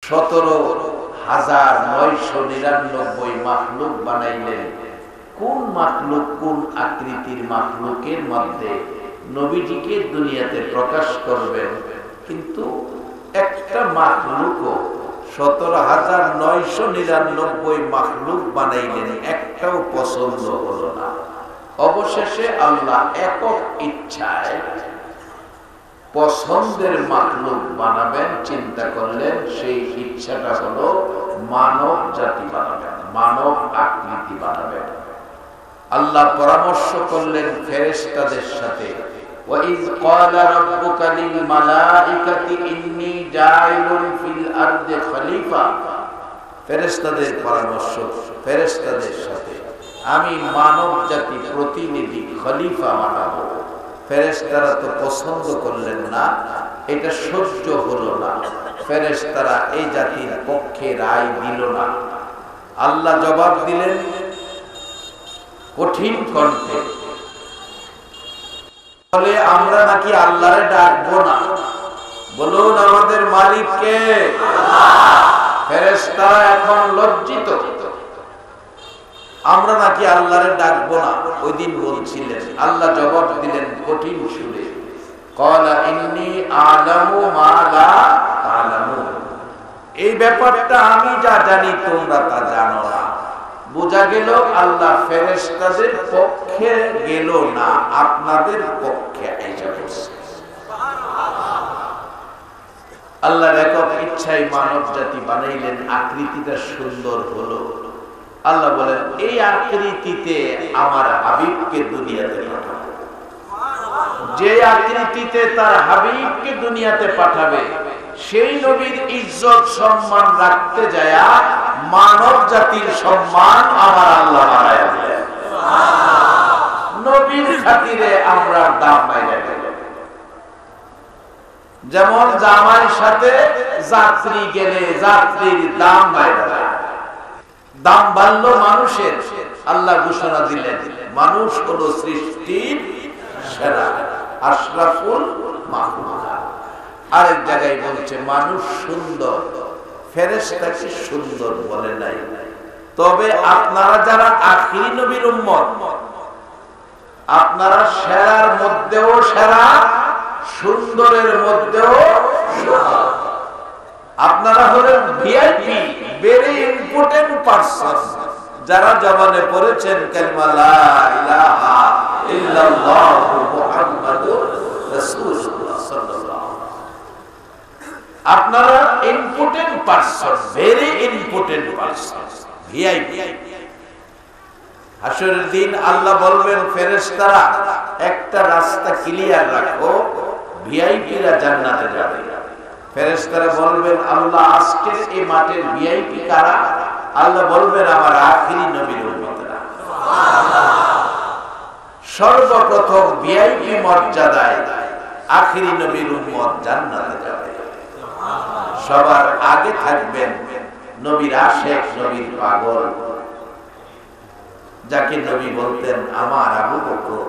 17,999 মাখলুক বানাইলেন। কোন মাখলুক, কোন আকৃতির মাখলুকের মধ্যে নবীজিকে দুনিয়াতে প্রকাশ করবেন, কিন্তু একটা মাখলুকও 17,999 মাখলুক বানাইলেন, একটাও পছন্দ হলো না। অবশেষে আল্লাহ একক ইচ্ছায় পছন্দের মাখলুক বানাবেন চিন্তা করলেন। সেই ইচ্ছাটা হলো মানব জাতি বানাবেন, মানব আকৃতি বানাবেন। আল্লাহ পরামর্শ করলেন ফেরেশতাদের সাথে, وَإِذْ قَالَ رَبُّكَ لِلْمَلَائِكَةِ إِنِّي جَاعِلٌ فِي الْأَرْضِ خَلِيفَةً। ফেরেশতাদের পরামর্শ, ফেরেশতাদের সাথে আমি মানব জাতি প্রতিনিধি খলিফা বানাবো। ফেরেশতারা তো পছন্দ করলেন না, এটা সহ্য হলো না। ফেরেশতারা এই জাতির পক্ষে রায় দিল না। আল্লাহ জবাব দিলেন কঠিন কণ্ঠে, বলে আমরা নাকি আল্লাহরে ডাকবো না? বলুন আমাদের মালিক কে? ফেরেশতারা এখন লজ্জিত, আমরা নাকি আল্লাহরে ডাকবো না। ওই দিন বলছিলেন, আল্লাহ জবাব দিলেন কঠিন সুরে, ক্বালা ইন্নী আ'লামু মা লা তা'লামুন। এই ব্যাপারটা আমি যা জানি তোমরা তা জানো না। বোঝা গেল আল্লাহ ফেরেশতাদের পক্ষে গেল না, আপনাদের পক্ষে আইসা বসছে। আল্লাহর একক ইচ্ছায় মানব জাতি বানাইলেন, আকৃতিটা সুন্দর হলো। আল্লাহ বলেন এই আকৃতিতে আমার হাবিবকে দুনিয়াতে পাঠাবো। যে আকৃতিতে তার হাবিবকে দুনিয়াতে পাঠাবে, সেই নবীর ইজ্জত সম্মান রাখতে যায়া মানব জাতির সম্মান আমার আল্লাহ বাড়ায়া দিলেন। নবীর খাতিরে আমরা দাম বাইরে গেল। যেমন জামাইয়ের সাথে যাত্রী গেলে যাত্রীর দাম বাইরে যায়, দাম বাড়লো মানুষের। আল্লাহ ঘোষণা দিলেন মানুষ হলো সৃষ্টির সেরা, আশরাফুল মাখলুকাত। আরেক জায়গায় বলছে মানুষ সুন্দর, ফেরেশতাকে সুন্দর বলে নাই। তবে আপনারা যারা আখিরি নবীর উম্মত, আপনারা সেরার মধ্যেও সেরা, সুন্দরের মধ্যেও সুন্দর। আপনারা হলেন ভিআইপি, ভেরি ইম্পর্টেন্ট পারসন। যারা জবানে পড়েছেন কালিমা লা ইলাহা ইল্লাল্লাহু মুহাম্মাদুর রাসূলুল্লাহ সাল্লাল্লাহু আলাইহি ওয়াসাল্লাম, আপনারা important person, very important person, VIP. হাসরের দিন আল্লাহ বলবেন ফেরেশতারা একটা রাস্তা ক্লিয়ার রাখো, ভিআইপিরা জান্নাতে যাবে। ফেরেশতারা বলবেন আল্লাহ আজকের এই মাঠের ভিআইপি কারা? আল্লাহ বলবেন আমার আখিরি নবীর উম্মতরা। সর্বপ্রথম ভিআইপি মর্যাদায় আখিরি নবীর উম্মত জান্নাতে যাবে। সবার আগে থাকবেন নবীর আশিক, নবীর পাগল, যাকে নবী বলতেন আমার আবু বকর।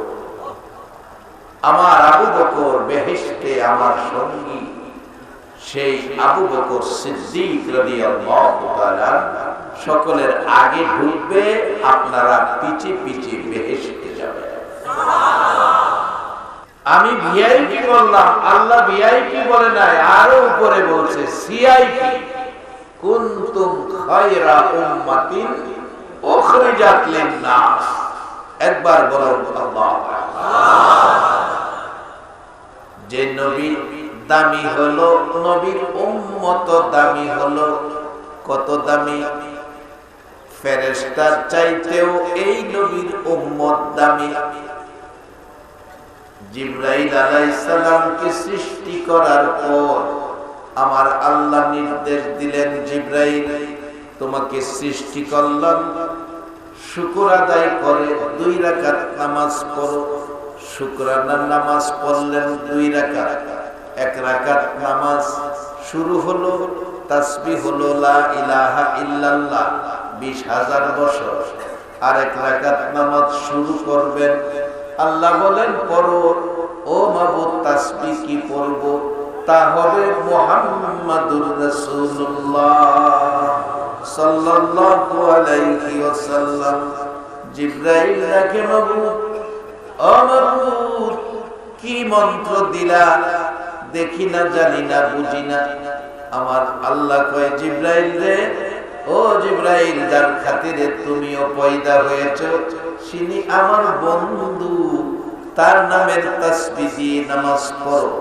আমার আবু বকর বেহেশতে আমার সঙ্গী। সেই আবু বকর সিদ্দিক রাদিয়াল্লাহু তাআলা সকলের আগে ঢুকবে, আপনারা পিছে পিছে বেহেশতে যাবেন। আমি ভিআইপি বললাম, আল্লাহ ভিআইপি বলে নাই, আরো উপরে বলছে সিআইপি। কুনতুম খায়রা উম্মাতিন উখরিজাত লিন-নাস। একবার বলুন আল্লাহ। যে নবী দামি হলো, নবীর উম্মত দামি হলো। কত দামি? ফেরেশতার চাইতেও এই নবীর উম্মত দামি। জিবরাইল আলাইহিস সালামকে সৃষ্টি করার পর আমার আল্লাহ নির্দেশ দিলেন, জিবরাইল তোমাকে সৃষ্টি করলাম, শুকর আদায় করে 2 রাকাত নামাজ পড়ো। শুকরানার নামাজ পড়লেন 2 রাকাত। 1 রাকাত নামাজ শুরু হলো, তাসবিহ হলো লা ইলাহা ইল্লাল্লাহ 20,000 বছর। আর 1 রাকাত নামাজ শুরু করবেন, আল্লাহ বলেন পড়ো। ও মাবুদ তাসবিহ কি পড়বো? তা হবে মুহাম্মাদুর রাসূলুল্লাহ সাল্লাল্লাহু আলাইহি ওয়াসাল্লাম। জিবরাইল ডাকে মাবুদ, ও মাবুদ কি মন্ত্র দিলা, দেখি না, জানি না, বুঝি না। আমার আল্লাহ কয়, জিবরাইল রে, ও জিবরাইল, যার খাতিরে তুমিও পয়দা হয়েছো তিনি আমার বন্ধু, তার নামের তাসবিহ দিয়ে নামাজ পড়ো।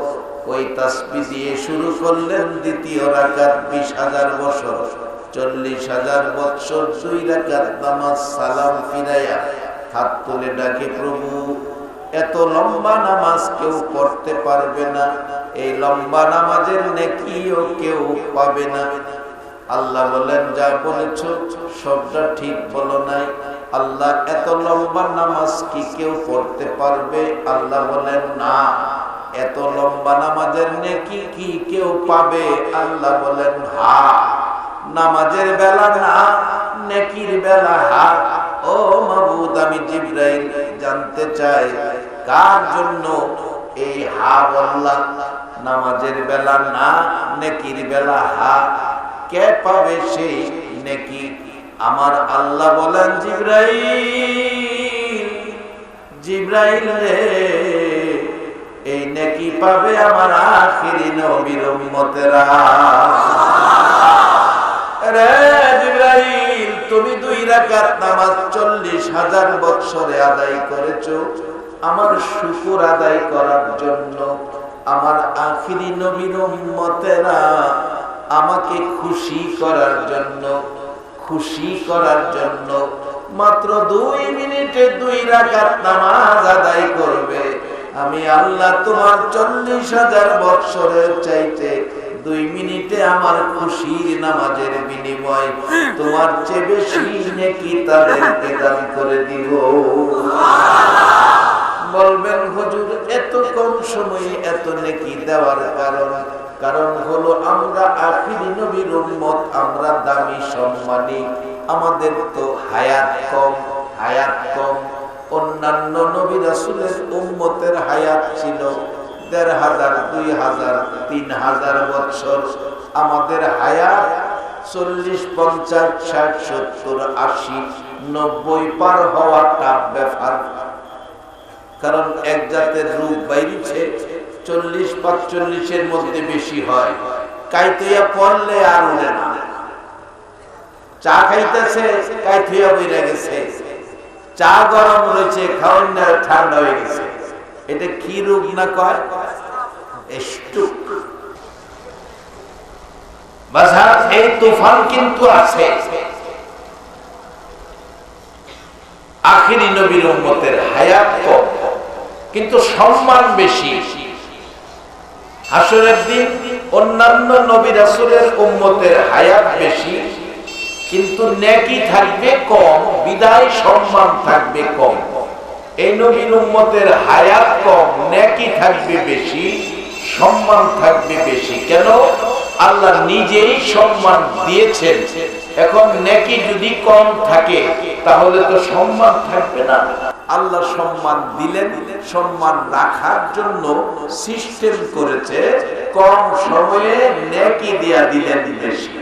ওই তাসবিহ দিয়ে শুরু করলেন দ্বিতীয় রাকাত 20,000 বছর, 40,000 বছর 2 রাকাত নামাজ, সালাম ফিরাইয়া হাত তুলে ডাকে, প্রভু এত লম্বা নামাজ কেউ পড়তে পারবে না, এই লম্বা নামাজের নেকিও কেউ পাবে না। আল্লাহ বলেন, যা বলেছ সবটা ঠিক বলো নাই। আল্লাহ, এত লম্বা নামাজ কি কেউ পড়তে পারবে? আল্লাহ বলেন, না। এত লম্বা নামাজের নেকি কি কেউ পাবে? আল্লাহ বলেন, হ্যাঁ। নামাজের বেলা না, নেকির বেলা হ্যাঁ। ও মাবুদ, আমি জিবরাইল জানতে চাই কার জন্য এই হা বললাম? নামাজের বেলা না, নেকির বেলা হা, কে পাবে সেই নেকি? আমার আল্লাহ বলেন, জিবরাইল, জিবরাইল রে, এই নেকি পাবে আমার আখিরি নবীর উম্মতেরা। রে জিবরাইল, তুমি 2 রাকাত নামাজ 40,000 বছরে আদায় করেছো আমার শুকর আদায় করার জন্য। আমার আখিরি নবীর উম্মতেরা আমাকে খুশি করার জন্য, খুশি করার জন্য মাত্র 2 মিনিটে 2 রাকাত নামাজ আদায় করবে। আমি আল্লাহ তোমার 40,000 বছরের চাইতে 2 মিনিটে আমার খুশির নামাজের বিনিময় তোমার চেয়ে বেশি নেকি তাদেরকে দান করে দিব। বলবেন, হুজুর এত কম সময়ে এত নেকি দেওয়ার কারণ হলো আমরা আখিরি নবীর উম্মত, আমরা দামি সম্মানী, আমাদের তো হায়াত কম, হায়াত কম। অন্যান্য নবী রাসূলের উম্মতের হায়াত ছিল 1,500, 2,000, 3,000 বছর। আমাদের হায়াত 40, 50, 60, 70, 80, 90 পার হওয়া টাফ ব্যাপার। কারণ এক জাতের রূপ বাইরেছে 40-45 মধ্যে বেশি হয়, কাইতেয়া পড়লে আর উঠে না। চা খাইতেছে, কাইতেয়া বইরা গেছে, চা গরম রয়েছে, খাওয়ান না ঠান্ডা হয়ে গেছে। এটা কি রোগ না কয়? স্ট্রোক। বাজার এই তুফান কিন্তু আছে। আখিরি নবীর উম্মতের হায়াত কম কিন্তু সম্মান বেশি। হাসরের দিন অন্যান্য নবী রাসূলের উম্মতের হায়াত বেশি কিন্তু নেকি থাকবে কম, বিদায় সম্মান থাকবে কম। এই নবীর উম্মতের হায়াত কম, নেকি থাকবে বেশি, সম্মান থাকবে বেশি। কেন? আল্লাহ নিজেই সম্মান দিয়েছেন। এখন নেকি যদি কম থাকে তাহলে তো সম্মান থাকবে না। আল্লাহ সম্মান দিলেন, সম্মান রাখার জন্য সিস্টেম করেছে, কম সময়ে নেকি দিয়া দিলেন বেশি।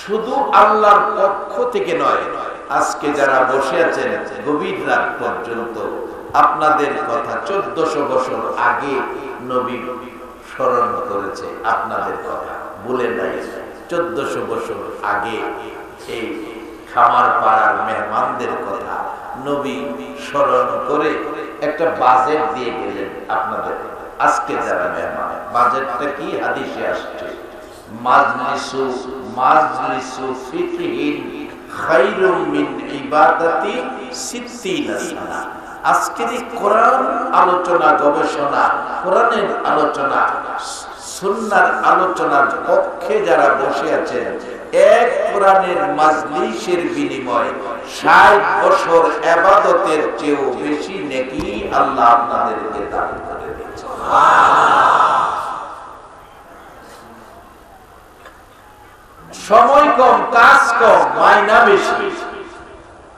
শুধু আল্লাহর পক্ষ থেকে নয়, আজকে যারা বসে আছেন গভীর রাত পর্যন্ত আপনাদের কথা 1400 বছর আগে নবী স্মরণ করেছে, আপনাদের কথা ভুলে নাই। 1400 বছর আগে এই খামার পাড়ার মেহমানদের কথা নবী স্মরণ করে একটা বাজেট দিয়ে গেলেন আপনাদের। আজকে যারা মেহমান, বাজেটটা কি? হাদিসে আসছে, মাজলিসু ফিকহিন খায়রুম মিন ইবাদাতি 60 সানা। আজকের এই কোরআন আলোচনা, গবেষণা, কোরআনের আলোচনা, সুন্নাহর আলোচনার পক্ষে যারা বসে আছেন, এক কোরআনের মাজলিসের বিনিময়ে 60 বছর ইবাদতের চেয়েও বেশি নেকি আল্লাহ আপনাদেরকে দান করে দিয়েছেন। সময় কম, কাজ কম, মাইনা বেশি।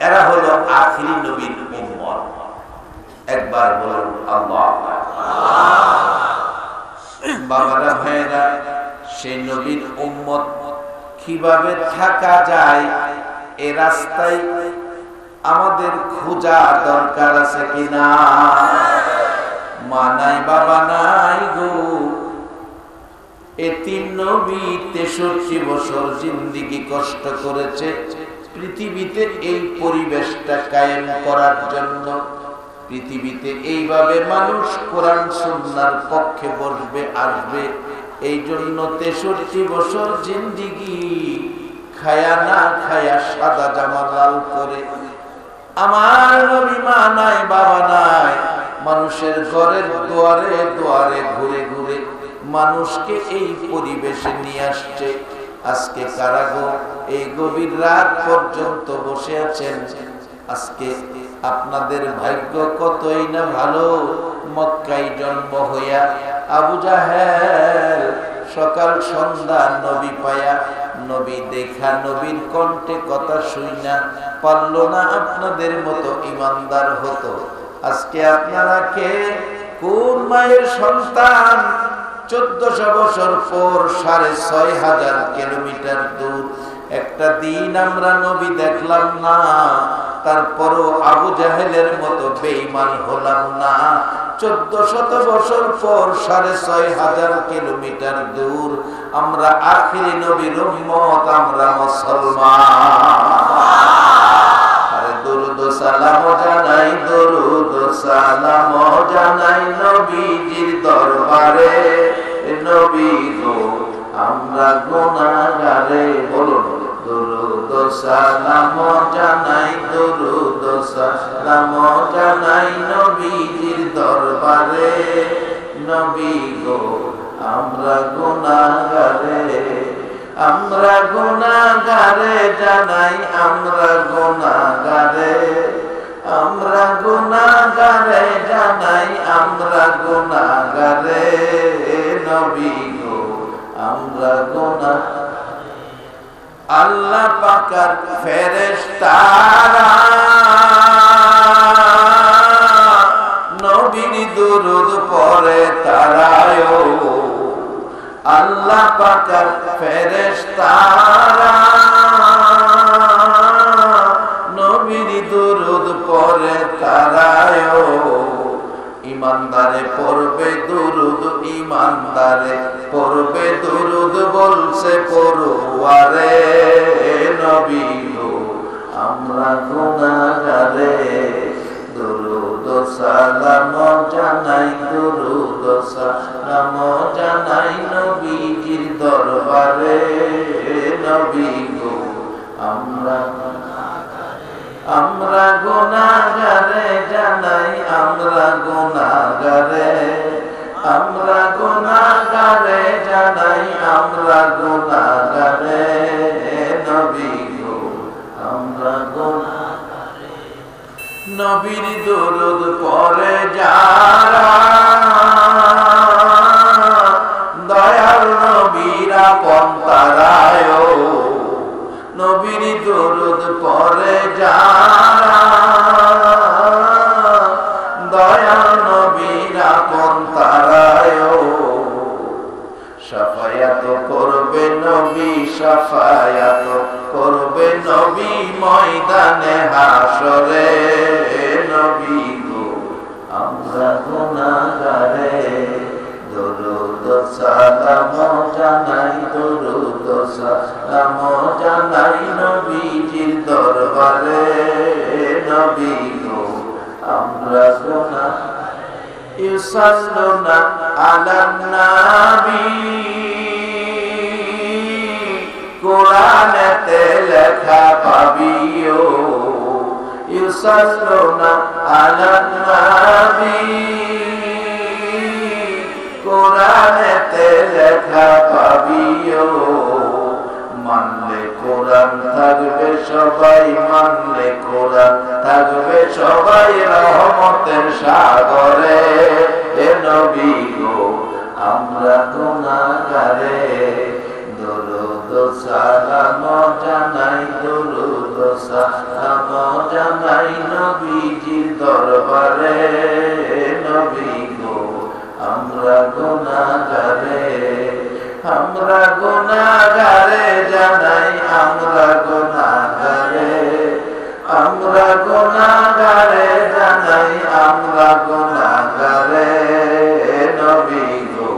এরা হলো আখিরি নবীর উম্মত। একবার বলুন আল্লাহ। বাবারা ভাইরা, সেই নবীর উম্মত কিভাবে থাকা যায় এ রাস্তায় আমাদের খোঁজা দরকার আছে কিনা? মা নাই বাবা নাই গো, এতিম নবী 63 বছর জিন্দেগি কষ্ট করেছে পৃথিবীতে এই পরিবেশটা কায়েম করার জন্য। পৃথিবীতে এইভাবে মানুষ কোরআন সুন্নাহর পক্ষে বসবে আসবে, এই জন্য 63 বছর জিন্দেগি খায়া না খায়া সাদা জামা লাল করে। আমার নবী মা নাই বাবা নাই, মানুষের ঘরের দুয়ারে দুয়ারে ঘুরে ঘুরে মানুষকে এই পরিবেশে নিয়ে আসছে। আজকে কারাগো এই গভীর রাত পর্যন্ত বসে আছেন। আজকে আপনাদের ভাগ্য কতই না ভালো, মক্কায় জন্ম হইয়া আবু জাহেল সকাল সন্ধ্যা নবী পায়া, নবী দেখা, নবীর কণ্ঠে কথা শুইনা পারল না আপনাদের মতো ইমানদার হতো। আজকে আপনারা কে, কোন মায়ের সন্তান 1400 বছর পর 6500 কিলোমিটার দূর একটা দিন আমরা নবী দেখলাম না, তারপরও আবু জাহেলের মতো বেঈমান হলাম না। 1400 বছর পর 6500 কিলোমিটার দূর আমরা আখিরি নবীর উম্মত, আমরা মুসলমান। দরুদ সালাম জানাই, দরুদ সালাম জানাই নবীজির দরবারে। নবী গো আমরা গুনাহগারে, বলুন দরুদ সালাম জানাই, দরুদ সালাম জানাই নবীজির দরবারে। নবী গো আমরা গুনাহগারে, আমরা গুনাহগারে জানাই, আমরা গুনাহগারে, আমরা গুনাহগারে জানাই, আমরা গুনাহগারে। নবী গো আমরা গুনাহগারে। আল্লাহ পাকের ফেরেশতারা নবীর দুরূদ পড়ে তারায়, আল্লাহ পাকের ফেরেশতারা নবীর দুরূদ পড়ে তারায়। ইমানদারে পড়বে দুরূদ, ইমানদারে পড়বে দুরূদ বলছে পড়ুয়ারে। নবী গো আমরা গুনাহগারে, দরুদ সালাম জানাই, দরুদ সালাম জানাই নবীজির দরবারে। নবী গো আমরা আমরা গুনাহগারে জানাই, আমরা গুনাহগারে, আমরা গুনাহগারে জানাই, আমরা গুনাহগারে। নবী গো আমরা গুনাহগারে। নবীর দরুদ পড়ে যারা দয়াল নবীর আপন তারায়। নবীর দরুদ পড়ে যারা দয়াল নবীর আপন তারায়। শাফায়াত করবে নবী, শাফায়াত করবে নবী ময়দানে হাশরে। নবী গো আমরা গুনাহগারে, দরুদ সালাম জানাই, দরুদ সালাম জানাই নবীজির দরবারে। নবী গো আমরা গুনাহগারে। ইউসাল্লুনা আলান নবী, কোরআনেতে লেখা পাবিও। ইউসাল্লুনা আলান নবী, কোরআনেতে লেখা পাবিও। মানলে কোরআন থাকবে সবাই, মানলে কোরআন থাকবে সবাই রহমতের সাগরে। এ নবী গো আমরা গুনাহগারে, দরুদ সালাম জানাই, দরুদ সালাম জানাই নবীজির দরবারে। নবী গো আমরা গুনাহগারে, আমরা গুনাহগারে জানাই আমরা গুনাহগারে, আমরা গুনাহগারে জানাই আমরা গুনাহগারে, নবী গো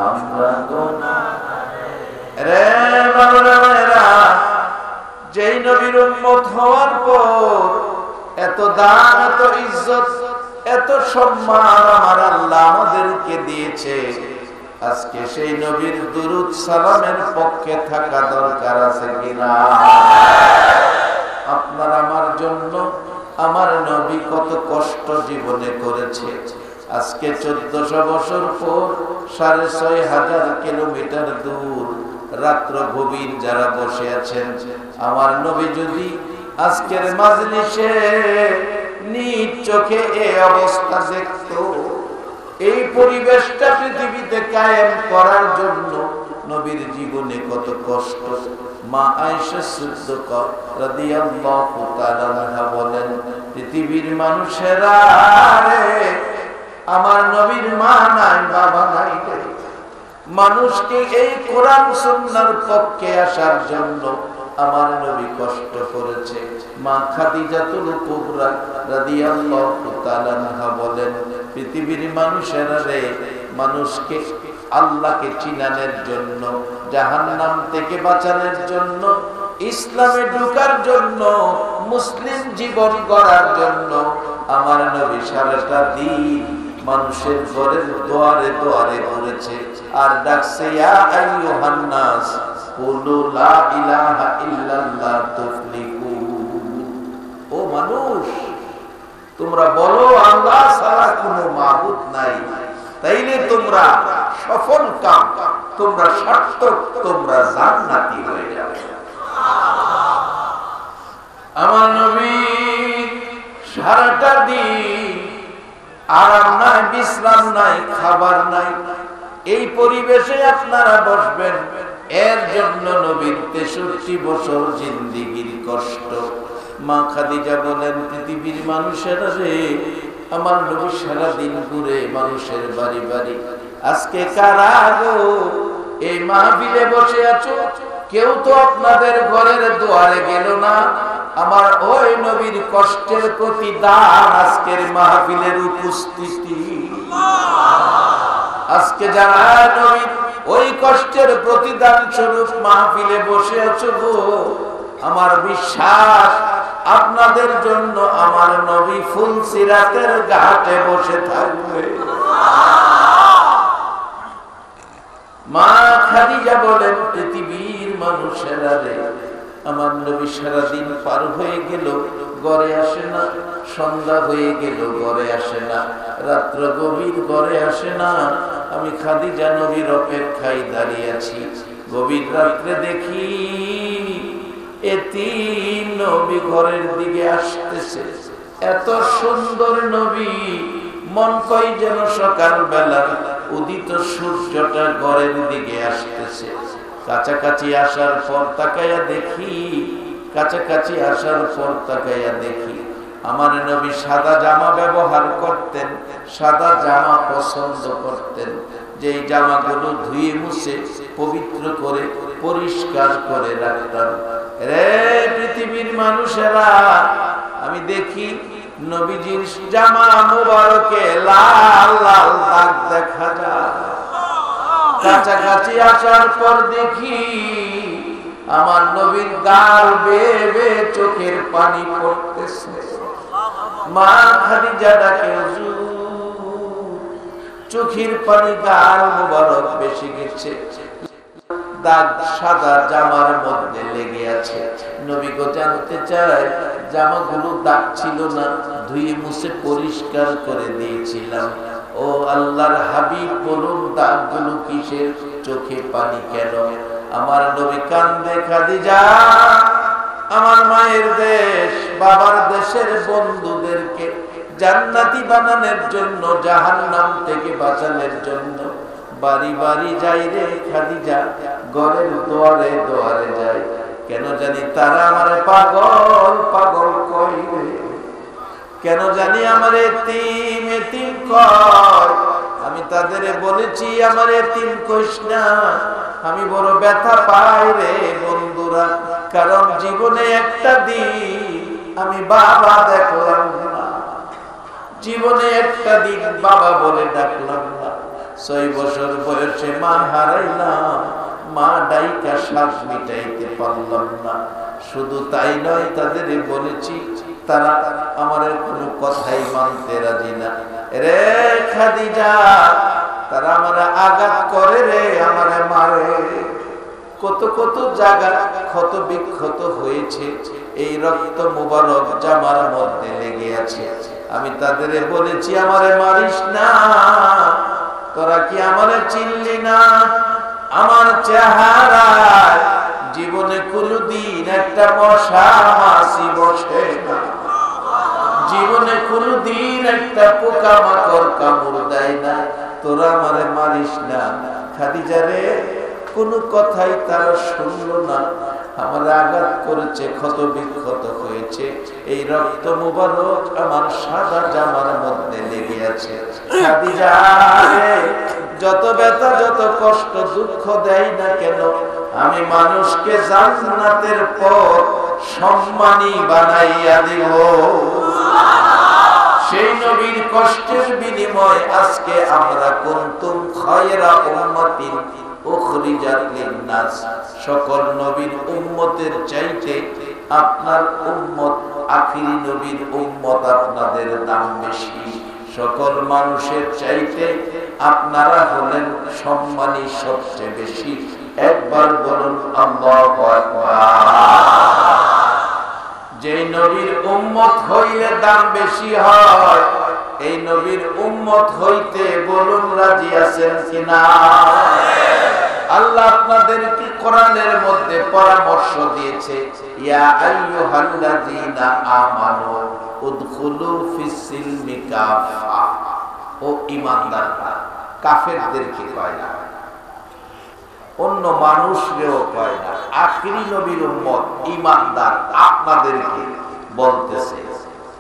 আমরা গুনাহগারে। রে বাবারা, যেই নবীর উম্মত হওয়ার পর এত দাম, এত ইজ্জত, এত সম্মান আমার আল্লাহ আমাদেরকে দিয়েছে, আজকে সেই নবীর দুরূদ সালামের পক্ষে থাকা দরকার আছে কিনা? আপনার আমার জন্য আমার নবী কত কষ্ট জীবনে করেছে। আজকে 1400 বছর পর 6500 কিলোমিটার দূর রাত্র গভীর যারা বসে আছেন, আমার নবী যদি আজকের মাজলিসে নিজ চোখে এই অবস্থা দেখতো, এই পরিবেশটা পৃথিবীতে কায়েম করার জন্য নবীর জীবনে কত কষ্ট। মা আয়েশা সিদ্দিকা রাদিয়াল্লাহু তাআলা আনহা বলেন, পৃথিবীর মানুষেরা রে, আমার নবীর মা নাই বাবা নাই, মানুষকে এই কোরআন সুন্নাহর পক্ষে আসার জন্য আমার নবী কষ্ট করেছে। মা খাদিজাতুল কুবরা রাদিয়াল্লাহু তাআলা আনহা বলেন, পৃথিবীর মানুষেরা রে, মানুষকে আল্লাহকে চিনানোর জন্য, জাহান্নাম থেকে বাঁচানোর জন্য, ইসলামে ঢোকার জন্য, মুসলিম জীবন গড়ার জন্য আমার নবী সারাটা দিন মানুষের ঘরের দুয়ারে দুয়ারে ঘুরেছে আর ডাকছে, ইয়া আইয়ুহান নাস কুলু লা ইলাহা ইল্লাল্লাহ তুফলিহু। ও মানুষ, তোমরা বলো আল্লাহ ছাড়া কোনো মাবুদ নাই, তাইলে তোমরা সফল কাম, তোমরা সার্থক, তোমরা জান্নাতি হয়ে যাবে। আমার নবী সারাটা দিন আরাম নাই, বিশ্রাম নাই, খাবার নাই, এই পরিবেশে আপনারা বসবেন, এর জন্য নবীর 63 বছর জিন্দেগীর কষ্ট। মা খাদিজা বলেন, পৃথিবীর মানুষেরা রে, আমার নবী সারাদিন ঘুরে মানুষের বাড়ি বাড়ি। আজকে কারা গো এই মাহফিলে বসে আছো, কেউ তো আপনাদের ঘরের দুয়ারে গেল না। আমার ওই নবীর কষ্টের প্রতিদান আজকের মাহফিলের উপস্থিতি। আজকে যারা নবীর ওই কষ্টের প্রতিদান স্বরূপ মাহফিলে বসে আছো গো, আমার বিশ্বাস আপনাদের জন্য আমার নবী ফুলসিরাতের ঘাটে বসে থাকবে। মা খাদিজা বলেন, পৃথিবীর মানুষেরা রে, আমার নবী সারাদিন পার হয়ে গেল, ঘরে আসে না, সন্ধ্যা হয়ে গেল, ঘরে আসে না, রাত্র গভীর, ঘরে আসে না। আমি খাদিজা নবীর অপেক্ষায় দাঁড়িয়ে আছি। গভীর রাত্রে দেখি এতিম নবী ঘরের দিকে আসতেছে। এত সুন্দর নবী, মন কই যেন সকাল বেলা উদিত সূর্যটা ঘরের দিকে আসতেছে। কাছাকাছি আসার পর তাকাইয়া দেখি, কাছাকাছি আসার পর তাকাইয়া দেখি আমার নবী সাদা জামা ব্যবহার করতেন, সাদা জামা পছন্দ করতেন, যেই জামাগুলো ধুয়ে মুছে পবিত্র করে পরিষ্কার করে রাখতাম। রে পৃথিবীর মানুষেরা, আমি দেখি নবীজির জামা মুবারকে লাল লাল দাগ দেখা যায়। কাছাকাছি আসার পর দেখি আমার নবীর গাল বেয়ে বেয়ে চোখের পানি পড়তেছে। মা খাদিজা ডাকে, হুজুর চোখের পানি গাল মুবারক বেশি গেছে, দাগ সাদা জামার মধ্যে লেগে আছে। নবী গো জানতে চায়, জামাগুলো দাগ ছিল না, ধুয়ে মুছে পরিষ্কার করে দিয়েছিলাম। ও আল্লাহর হাবিব বলুন, দাগগুলো কিসের, চোখে পানি কেন? আমার নবী কান্দে, খাদিজা আমার মায়ের দেশ, বাবার দেশের বন্ধুদেরকে জান্নাতি বানানোর জন্য, জাহান্নাম থেকে বাঁচানোর জন্য বাড়ি বাড়ি যাই রে খাদিজা, ঘরের দুয়ারে দুয়ারে যাই। কেন জানি তারা আমার পাগল পাগল কই রে, কেন জানি আমার এতিম এতিম কয়। আমি তাদের বলেছি, আমার এতিম কইস না, আমি বড় ব্যথা পাই রে বন্ধুরা, কারণ জীবনে একটা দিন আমি বাবা দেখলাম না, জীবনে একটা দিন বাবা বলে ডাকলাম না। 6 বছর বয়সে মা হারাইলাম, মা ডাইকা শ্বাস মিটাইতে পারলাম না। শুধু তাই নয়, তাদের বলেছি, তারা আমার কোনো কথাই মানতে রাজি না। রে খাদিজা, তারা আমার আঘাত করে রে, আমারে মারে। কত কত জায়গা ক্ষত বিক্ষত হয়েছে, এই রক্ত মুবারক জামার মধ্যে লেগে আছে। আমি তাদের বলেছি, আমারে মারিস না, তোরা কি আমারে চিনলি না? আমার চেহারায় জীবনে কোনদিন একটা মশা মাছি বসে না, জীবনে কোনদিন একটা পোকামাকড় কামড় দেয় না, তোরা আমারে মারিস না। খাদিজা রে, কোনো কথাই তারা শুনলো না, আমার আঘাত করেছে, ক্ষত বিক্ষত হয়েছে, এই রক্ত মুবারক আমার সাদা জামার মধ্যে লেগে আছে। খাদিজা রে, যত ব্যথা যত কষ্ট দুঃখ দেয় না কেন, আমি মানুষকে জান্নাতের পথ সম্মানী বানাইয়া দিব। সেই নবীর কষ্টের বিনিময় আজকে আমরা কুনতুম খায়রা উম্মাতিন উখরিজাত লিন-নাস, সকল নবীর উম্মতের চাইতে আপনার উম্মত, আখিরি নবীর উম্মত আপনাদের দাম বেশি। সকল মানুষের চাইতে আপনারা হলেন সম্মানী সবচেয়ে বেশি। একবার বলুন আল্লাহু আকবার। যে নবীর উম্মত হইলে দাম বেশি হয়, এই নবীর উম্মত হইতে বলুন রাজি আছেন কিনা? আল্লাহ আপনাদেরকে কোরআনের মধ্যে পরামর্শ দিয়েছে, ইয়া আইয়ুহাল্লাযীনা আমানু উদখুলু ফিস-সিলমি কাফা। ও ঈমানদাররা, কাফেরদেরকে কয় না, অন্য মানুষকেও কয় না, আখিরি নবীর উম্মত ঈমানদার আপনাদেরকে বলতেছে,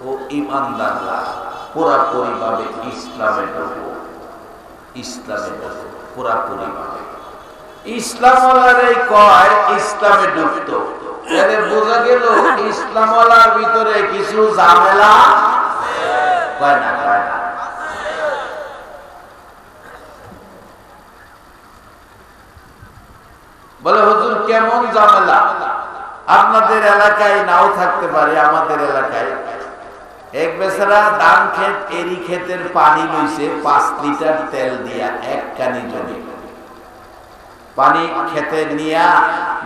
ও ঈমানদাররা পুরাপুরি ভাবে ইসলামে ঢোকো, ইসলামে ঢোকো পুরাপুরি ভাবে। ইসলামওয়ালারাই কয় ইসলামে ঢুকতো, এদের বোঝা গেল ইসলামওয়ালার ভিতরে কিছু ঝামেলা কয় না, কয় না। বলে হুজুর কেমন ঝামেলা? আপনাদের এলাকায় নাও থাকতে পারে, আমাদের এলাকায় এক বেচারা ধান ক্ষেত, এরি ক্ষেতের পানি লইছে 5 লিটার তেল দিয়া, এক কানি জমি পানি খেতে নিয়া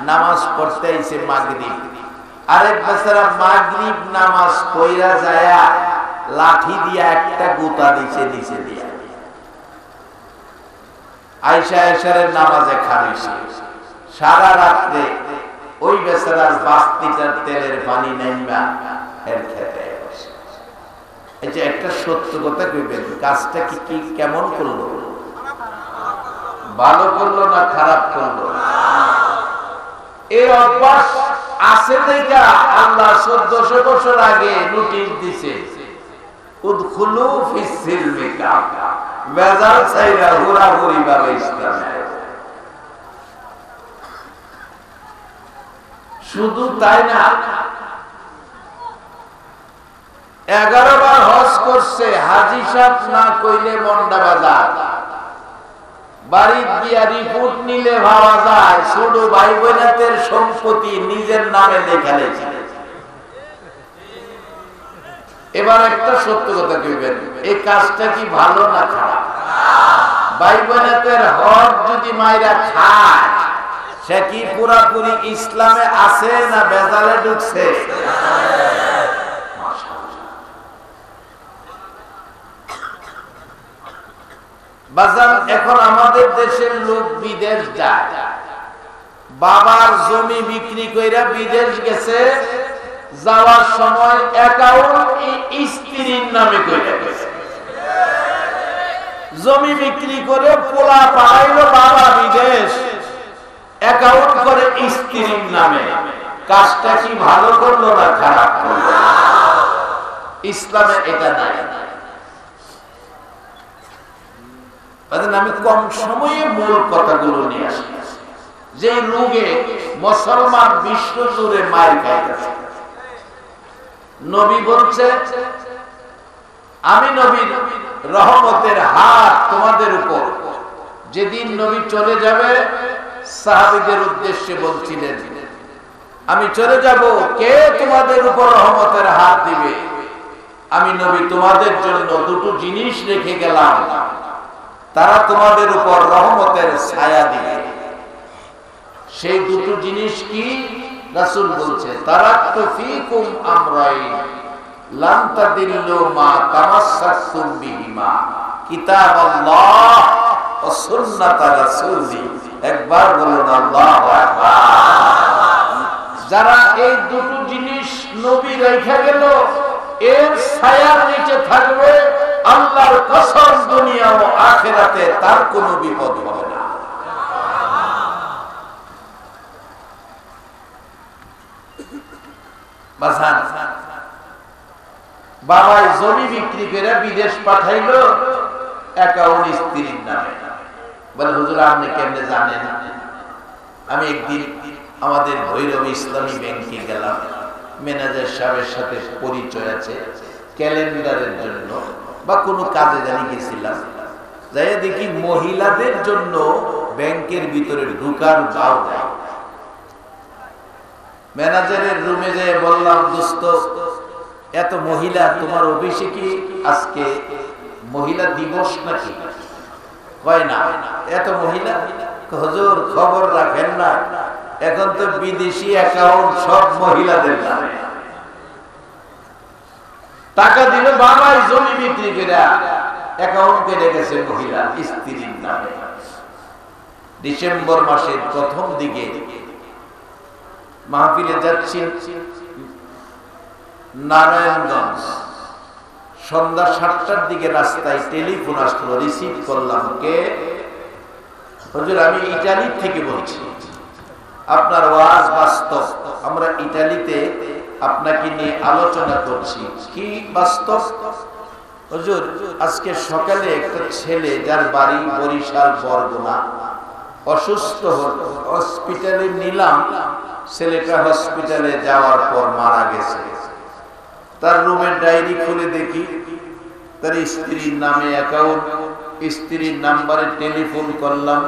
নামাজ পড়তে আইছে মাগরিব। আরেক বেচারা মাগরিব নামাজ পড়া যায়া লাঠি দিয়া একটা গুতা দিছে নিচে দিয়া, আয়েশা এশারের নামাজে খাড়াইছে। সারা রাত্রে ওই বেচারার 5 লিটার তেলের পানি নাইমা এর খেতে। এই যে একটা সত্য কথা কইবেন, কাজটা কি কেমন করলো? ভালো করলো না খারাপ করলো? এই অভ্যাস আছে দেখা আল্লাহ 1400 বছর আগে নোটিশ দিছে, উদখুলু ফিস-সিলমি কাফা, বেজাল চাইরা হুরাহুরি ভাবে ইসলামে। শুধু তাই না, 11 বার হজ করছে, হাজি সাহেব না কইলে মন্ডা বাজার। বাড়ি গিয়া রিপোর্ট নিলে ভাবা যায় ছোট ভাই বোনেদের সম্পত্তি নিজের নামে লেখা লেখা। এবার একটা সত্য কথা কইবেন, এই কাজটা কি ভালো না খারাপ? ভাই বোনেদের হক যদি মাইরা খায়, সে কি পুরাপুরি ইসলামে আছে না বেজালে ঢুকছে? বাজার এখন আমাদের দেশের লোক বিদেশ যায়, বাবার জমি বিক্রি কইরা বিদেশ গেছে, যাওয়ার সময় অ্যাকাউন্ট স্ত্রীর নামে কইরা গেছে। জমি বিক্রি করে পোলা পাঠাইলো বাবা বিদেশ, অ্যাকাউন্ট করে স্ত্রীর নামে। কাজটা কি ভালো করলো না খারাপ করলো? ইসলামে এটা নাই। আমি কম সময়ে মূল কথাগুলো নিয়ে আসি। যে রোগে মুসলমান বিশ্ব জুড়ে মার খাইতেছে। নবী বলছে, আমি নবীর রহমতের হাত তোমাদের উপর। যেদিন নবী চলে যাবে, সাহাবীদের উদ্দেশ্যে বলছিলেন, আমি চলে যাব, কে তোমাদের উপর রহমতের হাত দিবে? আমি নবী তোমাদের জন্য দুটো জিনিস রেখে গেলাম, তারা তোমাদের উপর রহমতের ছায়া দিবে। সেই দুটো জিনিস কি? রাসূল বলছে, তারাকতু ফীকুম আমরাইন লান তাদিল্লু মা তামাসসাকতুম বিহিমা, কিতাবাল্লাহ ওয়া সুন্নাত রাসূলি। একবার বলুন আল্লাহু আকবার। যারা এই দুটো জিনিস নবী রেখে গেল, এর ছায়ার নিচে থাকবে, আল্লাহর কসম দুনিয়া ও আখিরাতে তার কোনো বিপদ হবে না। বাবাই জমি বিক্রি করে বিদেশ পাঠাইলো অ্যাকাউন্ট স্ত্রীর নামে। বলে, হুজুর আপনি কেমনে জানেন? আমি একদিন আমাদের ভৈরব ইসলামী ব্যাংকে গেলাম, ম্যানেজার সাহেবের সাথে পরিচয় আছে, ক্যালেন্ডারের জন্য বা কোনো কাজে জানি গেছিলাম, যাই দেখি মহিলাদের জন্য ব্যাংকের ভিতরে ঢুকার দাও নাই। ম্যানেজারের রুমে যেয়ে বললাম, দোস্ত এত মহিলা তোমার অফিসে কি আজকে মহিলা দিবস নাকি? কয় না, এত মহিলা। হুজুর খবর রাখেন না, এখন তো বিদেশি অ্যাকাউন্ট সব মহিলাদের নামে। টাকা দিল বাবাই জমি বিক্রি করে অ্যাকাউন্ট করে গেছে মহিলা স্ত্রীর নামে। ডিসেম্বর মাসের প্রথম দিকে মাহফিলে যাচ্ছি নারায়ণগঞ্জ, সন্ধ্যা 7টার দিকে রাস্তায় টেলিফোন আসলো, রিসিভ করলাম। কে? হুজুর আমি ইটালি থেকে বলছি, আপনার ওয়াজ বাস্তব, আমরা ইটালিতে আপনাকে নিয়ে আলোচনা করছি। কি বাস্তব? হুজুর আজকে সকালে একটা ছেলে, যার বাড়ি বরিশাল বরগুনা, অসুস্থ হলো, হসপিটালে নিলাম। ছেলেটা হসপিটালে যাওয়ার পর মারা গেছে। তার রুমের ডায়েরি খুলে দেখি তার স্ত্রীর নামে অ্যাকাউন্ট, স্ত্রীর নাম্বারে টেলিফোন করলাম,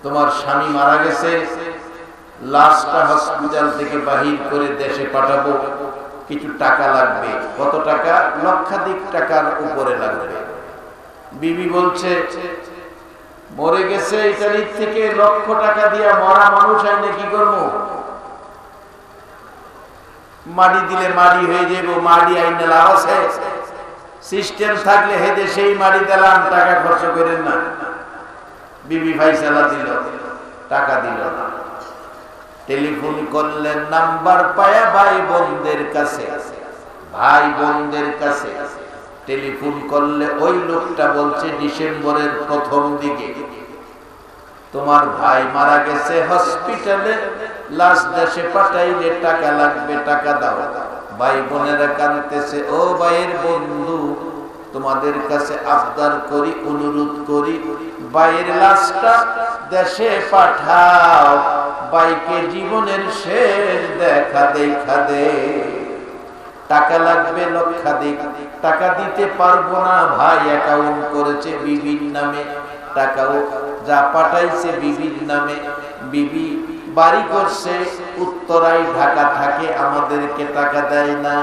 তোমার স্বামী মারা গেছে, লাশটা হসপিটাল থেকে বাহির করে দেশে পাঠাবো, কিছু টাকা লাগবে। কত টাকা? লক্ষাধিক টাকার উপরে লাগবে। বিবি বলছে, মরে গেছে ইতালি থেকে, লক্ষ টাকা দিয়া মরা মানুষ আইনে কি করবো? মাটি দিলে মাটি হয়ে যাবো, মাটি আইনে লাভ আছে? সিস্টেম থাকলে হেদে সেই মাটি দিলাম, টাকা খরচ করেন না। বিবি ফাইসালা দিল, টাকা দিল না। টেলিফোন করলেন, নাম্বার পায়া ভাই বোনদের কাছে, ভাই বোনদের কাছে টেলিফোন করলে ওই লোকটা বলছে, ডিসেম্বরের প্রথম দিকে তোমার ভাই মারা গেছে হসপিটালে, লাশ দেশে পাঠাইলে টাকা লাগবে, টাকা দাও। ভাই বোনেরা কাঁদতেছে, ও ভাইয়ের বন্ধু, তোমাদের কাছে আবদার করি, অনুরোধ করি, ভাইয়ের লাশটা দেশে পাঠাও, ভাইকে জীবনের শেষ দেখা দেখা দে। টাকা লাগবে লক্ষাধিক, টাকা দিতে পারবো না, ভাই অ্যাকাউন্ট করেছে বিবির নামে, টাকাও যা পাঠাইছে বিবির নামে। বিবি বাড়ি করছে উত্তরায়, ঢাকা থাকে, আমাদেরকে টাকা দেয় না,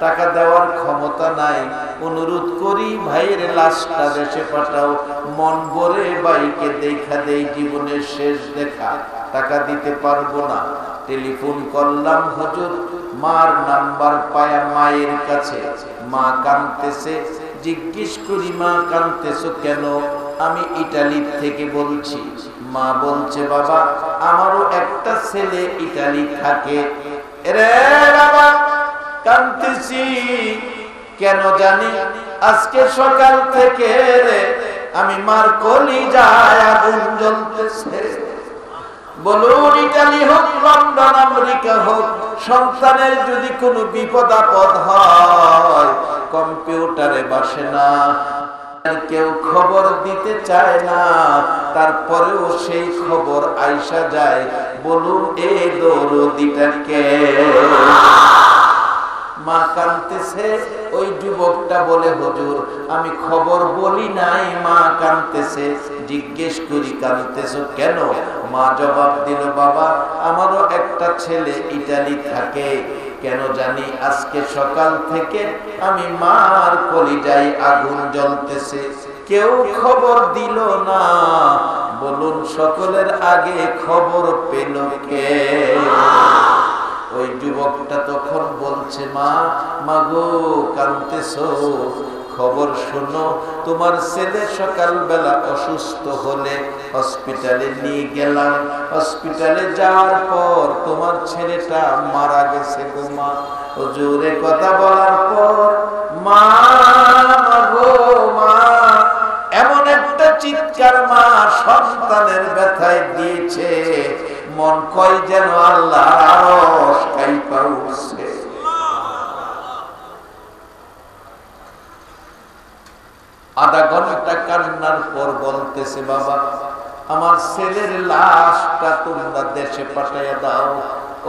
টাকা দেওয়ার ক্ষমতা নাই। অনুরোধ করি ভাইয়ের লাশটা দেশে পাঠাও, মন ভরে ভাইকে দেখা দেই, জীবনের শেষ দেখা, টাকা দিতে পারবো না। টেলিফোন করলাম, হুজুর মার নাম্বার পায়া মায়ের কাছে, মা কাঁদতেছে। জিজ্ঞেস করি, মা কাঁদতেছো কেন? আমি ইটালি থেকে বলছি। মা বলছে, বাবা আমারও একটা ছেলে ইটালি থাকে। রে বাবা কাঁদতেছি কেন জানি, আজকে সকাল থেকে রে আমি মার কলিজায় আগুন জ্বলতেছে। বলুন ইটালি হোক, লন্ডন, আমেরিকা হোক, সন্তানের যদি কোনো বিপদ আপদ হয়, কম্পিউটারে বসে না, কেউ খবর দিতে চায় না, তারপরেও সেই খবর আইসা যায়, বলুন এই দরদিটা কে? মা কাঁদতেছে। ওই যুবকটা বলে, হুজুর আমি খবর বলি নাই, মা কাঁদতেছে। জিজ্ঞেস করি কাঁদতেছো কেন? মা জবাব দিল, বাবা আমারও একটা ছেলে ইতালি থাকে, কেন জানি আজকে সকাল থেকে আমি মার কলিজায় আগুন জ্বলতেছে, কেউ খবর দিল না। বলুন সকলের আগে খবর পেল কে? ওই যুবকটা তখন বলছে, মা মাগো কাঁদতেছো, খবর শোনো, তোমার ছেলে সকালবেলা অসুস্থ হলে হসপিটালে নিয়ে গেলাম, হসপিটালে যাওয়ার পর তোমার ছেলেটা মারা গেছে গো মা। হুজুরে কথা বলার পর মা গো মা এমন একটা চিৎকার মা সন্তানের ব্যথায় দিয়েছে, মন কয় যেন আল্লাহর আরশ কাঁইপা উঠছে। আধা ঘন্টা কান্নার পর বলতেছে, বাবা আমার ছেলের লাশটা তোমরা দেশে পাঠাইয়া দাও।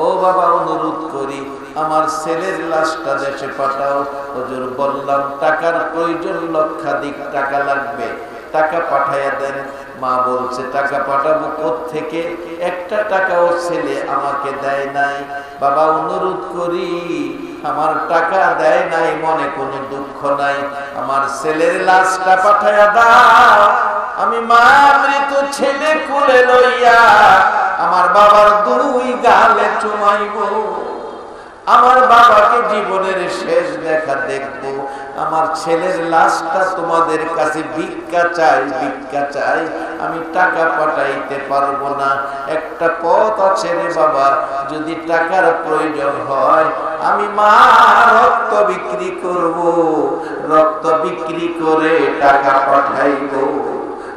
ও বাবা অনুরোধ করি আমার ছেলের লাশটা দেশে পাঠাও। হুজুর বললাম টাকার প্রয়োজন, লক্ষাধিক টাকা লাগবে, টাকা পাঠাইয়া দেন। মা বলছে টাকা পাঠাবো কোত্থেকে? একটা টাকাও ছেলে আমাকে দেয় নাই। বাবা অনুরোধ করি আমার টাকা দেয় নাই, মনে কোনো দুঃখ নাই, আমার ছেলের লাশটা পাঠাইয়া দাও। আমি মা মৃত ছেলে কোলে লইয়া আমার বাবার দুই গালে চুমাইব, আমার বাবাকে জীবনের শেষ দেখা দেখব। আমার ছেলের লাশটা তোমাদের কাছে ভিক্ষা চাই, ভিক্ষা চাই, আমি টাকা পাঠাইতে পারবো না। একটা পথ আছে রে বাবা, যদি টাকার প্রয়োজন হয় আমি মা রক্ত বিক্রি করব, রক্ত বিক্রি করে টাকা পাঠাইব।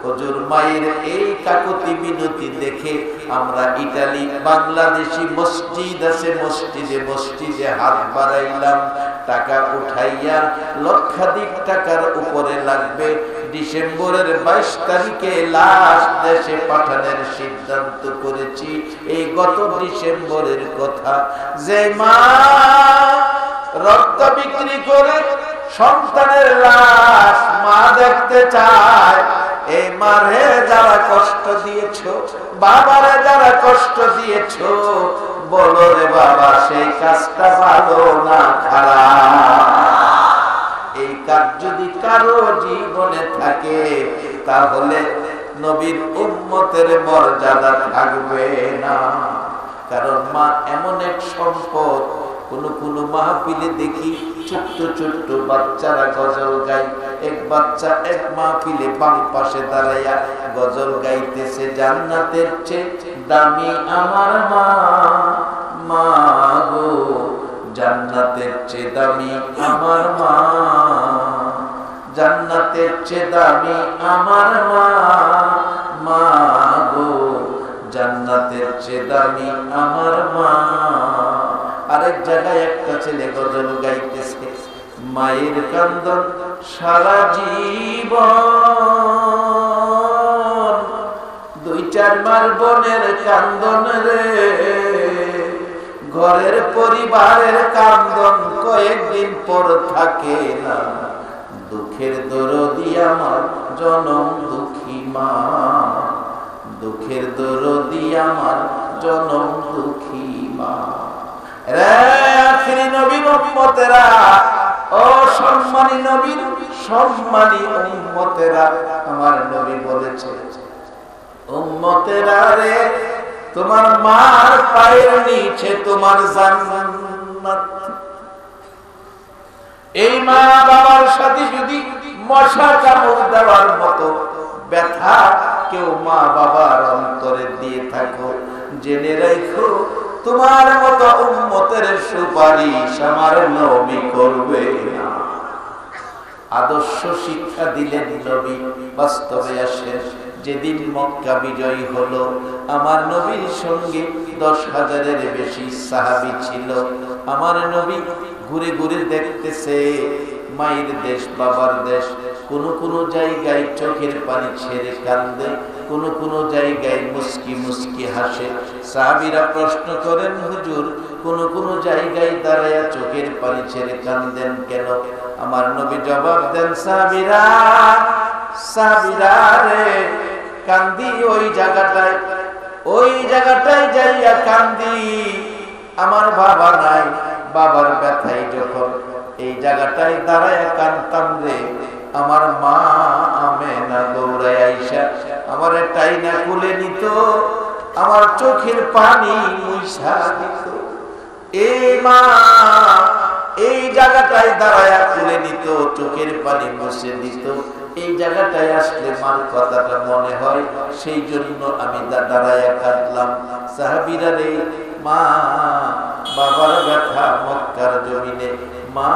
হুজুর মায়ের এই কাকুতি মিনতি দেখে আমরা ইতালি বাংলাদেশি মসজিদ আছে, মসজিদে মসজিদে হাত বাড়াইলাম, টাকা উঠাইয়া লক্ষাধিক টাকার উপরে লাগবে। ডিসেম্বরের 22 তারিখে লাশ দেশে পাঠানোর সিদ্ধান্ত করেছি। এই গত ডিসেম্বরের কথা, যে মা রক্ত বিক্রি করে সন্তানের লাশ মা দেখতে চায়, এই মারে যারা কষ্ট দিয়েছো, বাবারে যারা কষ্ট দিয়েছো, বলো রে বাবা সেই কাজটা ভালো না খারাপ? এই কাজ যদি কারো জীবনে থাকে তাহলে নবীর উম্মতের মর্যাদা থাকবে না। কারণ মা এমন এক সম্পদ, কোন মাহফিলে দেখি ছোট্ট ছোট্ট বাচ্চারা গজল গায়, এক বাচ্চা এক মাহফিলে বাম পাশে দাঁড়াইয়া গজল গাইতেছে, জান্নাতের চেয়ে দামি আমার মা, মা গো জান্নাতের চেয়ে দামি আমার মা, জান্নাতের চেয়ে দামি আমার মা, মা গো জান্নাতের চেয়ে দামি আমার মা। আরেক জায়গায় একটা ছেলে গজল গাইতেছে, মায়ের কান্দন সারা জীবন, 2-4 মার বোনের কান্দন রে, ঘরের পরিবারের কান্দন কয়েকদিন পর থাকে না, দুঃখের দরদি আমার জনম দুঃখী মা, দুঃখের দরদি আমার জনম দুঃখী মা। আখিরি নবীর উম্মতেরা, ও সম্মানী নবীর সম্মানী উম্মতেরা, আমার নবী বলেছে উম্মতেরা রে তোমার মার পায়ের নিচে তোমার জান্নাত। এই মা বাবার সাথে যদি মশা কামড় দেওয়ার মতো ব্যথা কেউ মা বাবার অন্তরে দিয়ে থাকো, জেনে রাখো তোমার মতো উম্মতের সুপারিশ আমার নবী করবে না। আদর্শ শিক্ষা দিলেন নবী, বাস্তবে আসে। যেদিন মক্কা বিজয় হলো, আমার নবীর সঙ্গে 10,000-এর বেশি সাহাবী ছিল। আমার নবী ঘুরে ঘুরে দেখতেছে মায়ের দেশ বাবার দেশ কোন কোন জায়গায় চোখের পানি ছেড়ে কান্দে, কোন কোন জায়গায় মুস্কি মুস্কি হাসে। সাহাবীরা প্রশ্ন করেন, হুজুর কোন কোন জায়গায় দাঁড়ায়া চোখের পানি ছেড়ে কান্দেন কেন? আমার নবী জবাব দেন, সাহাবীরা রে, কান্দি ওই জায়গাটায় যাইয়া কান্দি। আমার বাবা নাই, বাবার ব্যথায় যখন এই জায়গাটায় দাঁড়ায় কান্দতাম রে, আমার মা আমেনা দৌড়ায় আইসা আমার টাইনা কুলে নিত, আমার চোখের পানি মুইসা দিত। এই মা এই জায়গাটায় দাঁড়ায় কুলে নিত, চোখের পানি মুছে দিত। এই জায়গাটায় আসলে মার কথাটা মনে হয়, সেই জন্য আমি দাঁড়ায় কাঁদলাম। সাহাবীরা রে, মা বাবার ব্যথা মক্কার জমিনে, মা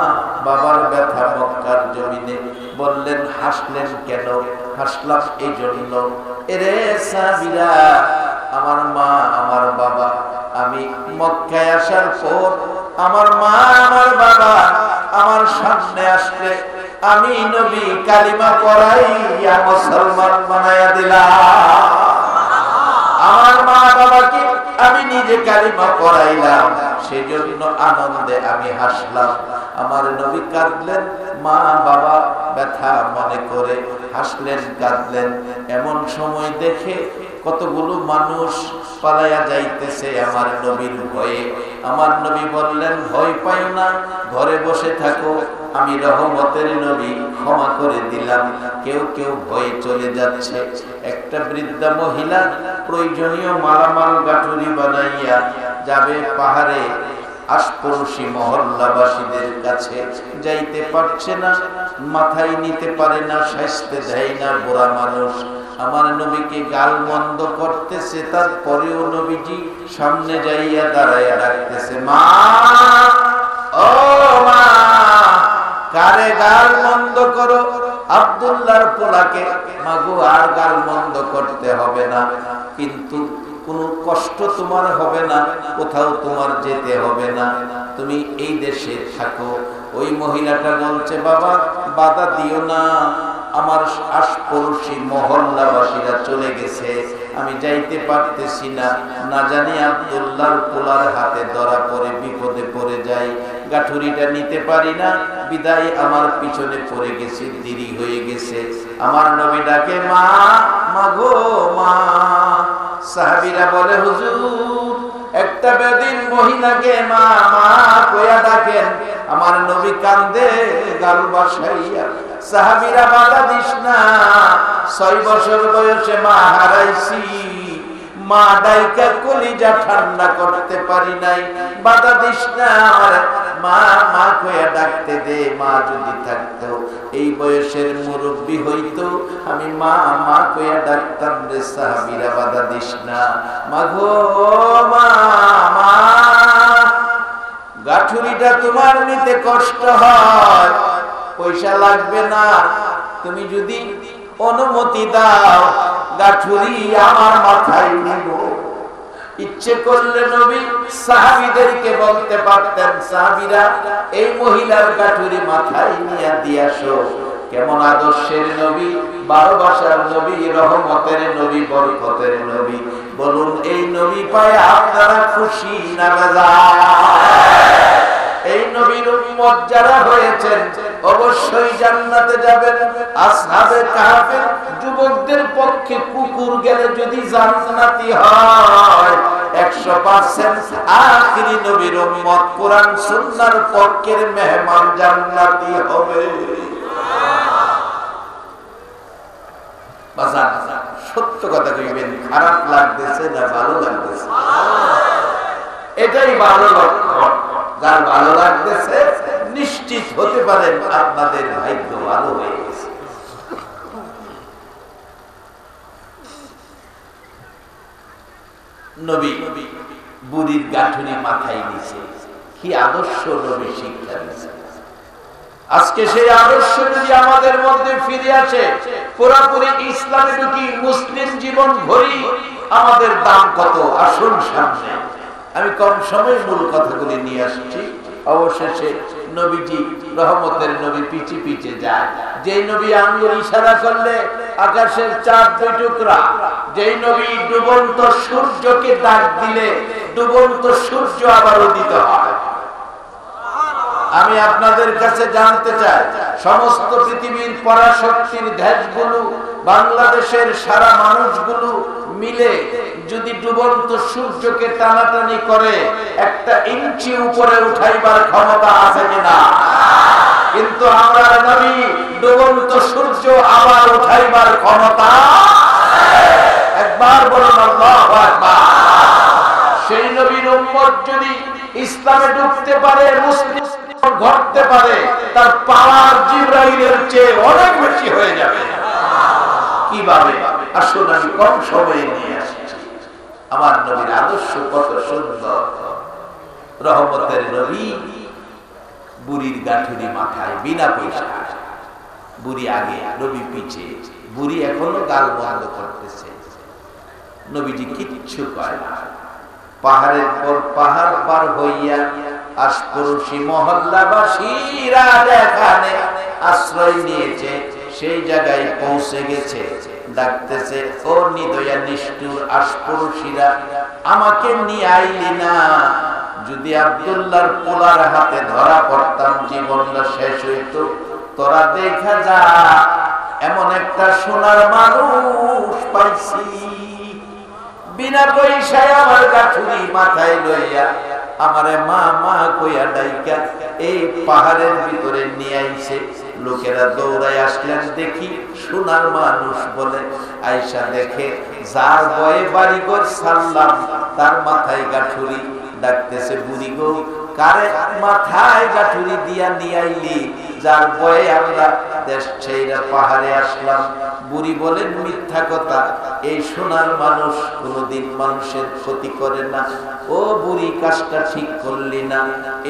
বাবার ব্যথা মক্কার জমিনে। বললেন, হাসলেন কেন? হাসলাম এই জন্য, এরে সাহাবীরা, আমার মা আমার বাবা, আমি মক্কায় আসার পর আমার মা আমার বাবা আমার সামনে আসলে আমি নবী কালিমা পড়াইয়া মুসলমান বানাইয়া দিলাম। আমার মা বাবাকে আমি নিজে কালিমা পড়াইলাম, সেজন্য আনন্দে আমি হাসলাম। আমার নবী কাঁদলেন, মা বাবা ব্যথা মনে করে হাসলেন, কাঁদলেন। এমন সময় দেখে কতগুলো মানুষ পালাইয়া যাইতেছে আমার নবীর ভয়ে। আমার নবী বললেন, ভয় পাই না, ঘরে বসে থাকো, আমি রহমতের নবী, ক্ষমা করে দিলাম। কেউ কেউ ভয়ে চলে যাচ্ছে। একটা বৃদ্ধা মহিলা প্রয়োজনীয় মালামাল গাঠুরি বানাইয়া যাবে পাহাড়ে, আশপড়শি মহল্লাবাসীদের কাছে যাইতে পারছে না, মাথায় নিতে পারে না, সাজতে দেয় না, বুড়া মানুষ। আমার নবীকে গাল মন্দ করতেছে, তারপরেও নবীজি সামনে যাইয়া দাঁড়াইয়া ডাকতেছে, মা ও মা, কারে গাল মন্দ করো? আব্দুল্লাহর পোলাকে। মাগো, আর গাল মন্দ করতে হবে না, কিন্তু কোনো কষ্ট তোমার হবে না, কোথাও তোমার যেতে হবে না, তুমি এই দেশে থাকো। ওই মহিলাটা বলছে, বাবা বাধা দিও না, আমার আশপড়শি মহল্লাবাসীরা চলে গেছে, আমি যাইতে পারতেছি না, না জানি আব্দুল্লাহর পোলার হাতে ধরা পড়ে বিপদে পড়ে যাই, গাঠুরিটা নিতে পারি না, বিদায় আমার পিছনে পড়ে গেছে, দেরি হয়ে গেছে। আমার নবী ডাকে, মা, মাগো মা। সাহাবীরা বলে, হুজুর একটা বেদিন মহিলাকে মা মা কইয়া ডাকেন। আমার নবী কান্দে গাল বাসাইয়া। সাহাবীরা, বাধা দিস না, 6 বছর বয়সে মা হারাইছি, মা ডাইকা কলিজা ঠান্ডা করতে পারি নাই, বাধা দিস না, মা মা কইয়া ডাকতে দে। মা যদি থাকতো, এই বয়সের মুরব্বী হইতো, আমি মা মা কইয়া ডাকতাম রে। সাহাবীরা, বাধা দিস না, মাগো মা মা, গাঠুরিটা তোমার নিতে কষ্ট হয়, পয়সা লাগবে না, তুমি যদি অনুমতি দাও, গাঠুরি আমার মাথায় নিব। ইচ্ছে করলে নবী সাহাবীদেরকে বলতে পারতেন, সাহাবীরা এই মহিলার গাঠুরি মাথায় নিয়ে দিয়ে আসো। কেমন আদর্শের নবী, 12 ভাষার নবী, রহমতের নবী, বরকতের নবী। বলুন, এই নবী পায় আপনারা খুশি না বেজার? এই নবীর উম্মত যারা হয়েছেন অবশ্যই জান্নাতে যাবেন। আসহাবে কাহফের যুবকদের পক্ষে কুকুর গেলে যদি জান্নাতি হয়, 100% আখিরি নবীর উম্মত কোরআন সুন্নাহর পক্ষের মেহমান জান্নাতি হবে। বাজার সত্য কথা কইবেন, খারাপ লাগতেছে না ভালো লাগতেছে? এটাই ভালো লক্ষণ। যার ভালো লাগতেছে নিশ্চিত হতে পারেন আপনাদের ভাগ্য ভালো হয়ে গেছে। নবী বুড়ির গাঁঠুনি মাথায় নিছে, কি আদর্শ নবী শিক্ষা দিয়েছে। আজকে সেই আদর্শ যদি আমাদের মধ্যে ফিরে আসে, পুরোপুরি ইসলামে ঢুকি, মুসলিম জীবন ভরি, আমাদের দাম কত আসুন সামনে। আমি কম সময়ে মূল কথাগুলি নিয়ে আসছি, অবশেষে নবীজি রহমতের নবী পিছে পিছে যায়। যেই নবী আঙ্গুল ইশারা করলে আকাশের চাঁদ দুই টুকরা, যেই নবী ডুবন্ত সূর্যকে ডাক দিলে ডুবন্ত সূর্য আবার উদিত হয়। আমি আপনাদের কাছে জানতে চাই, সমস্ত পৃথিবীর পরাশক্তির দেশগুলো, বাংলাদেশের সারা মানুষগুলো মিলে যদি ডুবন্ত সূর্যকে টানাটানি করে, একটা ইঞ্চি উপরে উঠাইবার ক্ষমতা আছে কিনা? কিন্তু আমরা নবী ডুবন্ত সূর্য আবার উঠাইবার ক্ষমতা, একবার বলুন আল্লাহু আকবার। সেই নবীর উম্মত যদি ইসলামে ঢুকতে পারে, মুসলিম ঘটতে পারে, তার পাওয়ার জিবরাইলের চেয়ে অনেক বেশি হয়ে যাবে। কিভাবে? আসুন আমি কম সময়ে নিয়ে আসছি। আমার নবীর আদর্শ কত সুন্দর। রহমতের নবী বুড়ির গাঁঠুরি মাথায়, বিনা পয়সা। বুড়ি আগে, নবী পিছে। বুড়ি এখনো গাল বন্ধ করতেছে, নবীজি কিচ্ছু কয় না। পাহাড়ের পর পাহাড় পার হইয়া আশপড়শি মহল্লাবাসীরা যেখানে আশ্রয় নিয়েছে সেই জায়গায় পৌঁছে গেছে। ডাকতেছে, ও নিদয়া নিষ্ঠুর আশপড়শিরা, আমাকে নিয়ে আইলি না। যদি আব্দুল্লাহর পোলার হাতে ধরা পড়তাম জীবনটা শেষ হইত। তোরা দেখা যা, এমন একটা সোনার মানুষ পাইছি, বিনা পয়সায় আমার গাঁঠুরি মাথায় লইয়া আমারে মা মা কইয়া ডাইকা এই পাহাড়ের ভিতরে নিয়ে আইছে। লোকেরা দৌড়ায় আসলেন, দেখি সোনার মানুষ বলে। আয়সা দেখে যার বয়ে বাড়িঘর ছাড়লাম তার মাথায় গাঁঠুরি। ডাকতেছে, বুড়ি গো, কারে মাথায় গাঁঠুরি দিয়া নিয়ে আইলি? যার বয়ে আমরা দেশ ছেড়ে পাহাড়ে আসলাম। বুড়ি বলেন, মিথ্যা কথা, এই সোনার মানুষ কোনদিন মানুষের ক্ষতি করে না। ও বুড়ি, কাজটা ঠিক করলি না,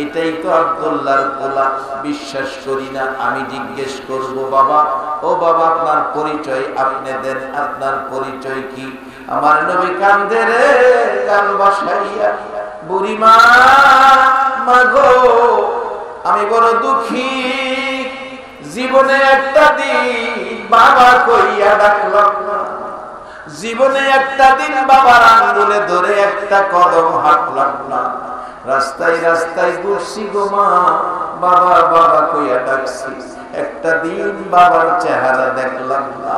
এটাই তো আব্দুল্লাহর পোলা, বিশ্বাস করি না। আমি জিজ্ঞেস করব, বাবা, ও বাবা, আপনার পরিচয় আপনি দেন, আপনার পরিচয় কি? আমার নবী কান্দে রে গাল বসাইয়া, বুড়ি মা, মাগো, আমি বড় দুঃখী, জীবনে একটা দিন বাবা কইয়া ডাকলাম না, জীবনে একটা দিন বাবার আঙ্গুলে ধরে একটা কদম হাঁটলাম না, রাস্তায় রাস্তায় ঘুরছি গো মা, বাবা বাবা কইয়া ডাকছি, একটা দিন বাবার চেহারা দেখলাম না।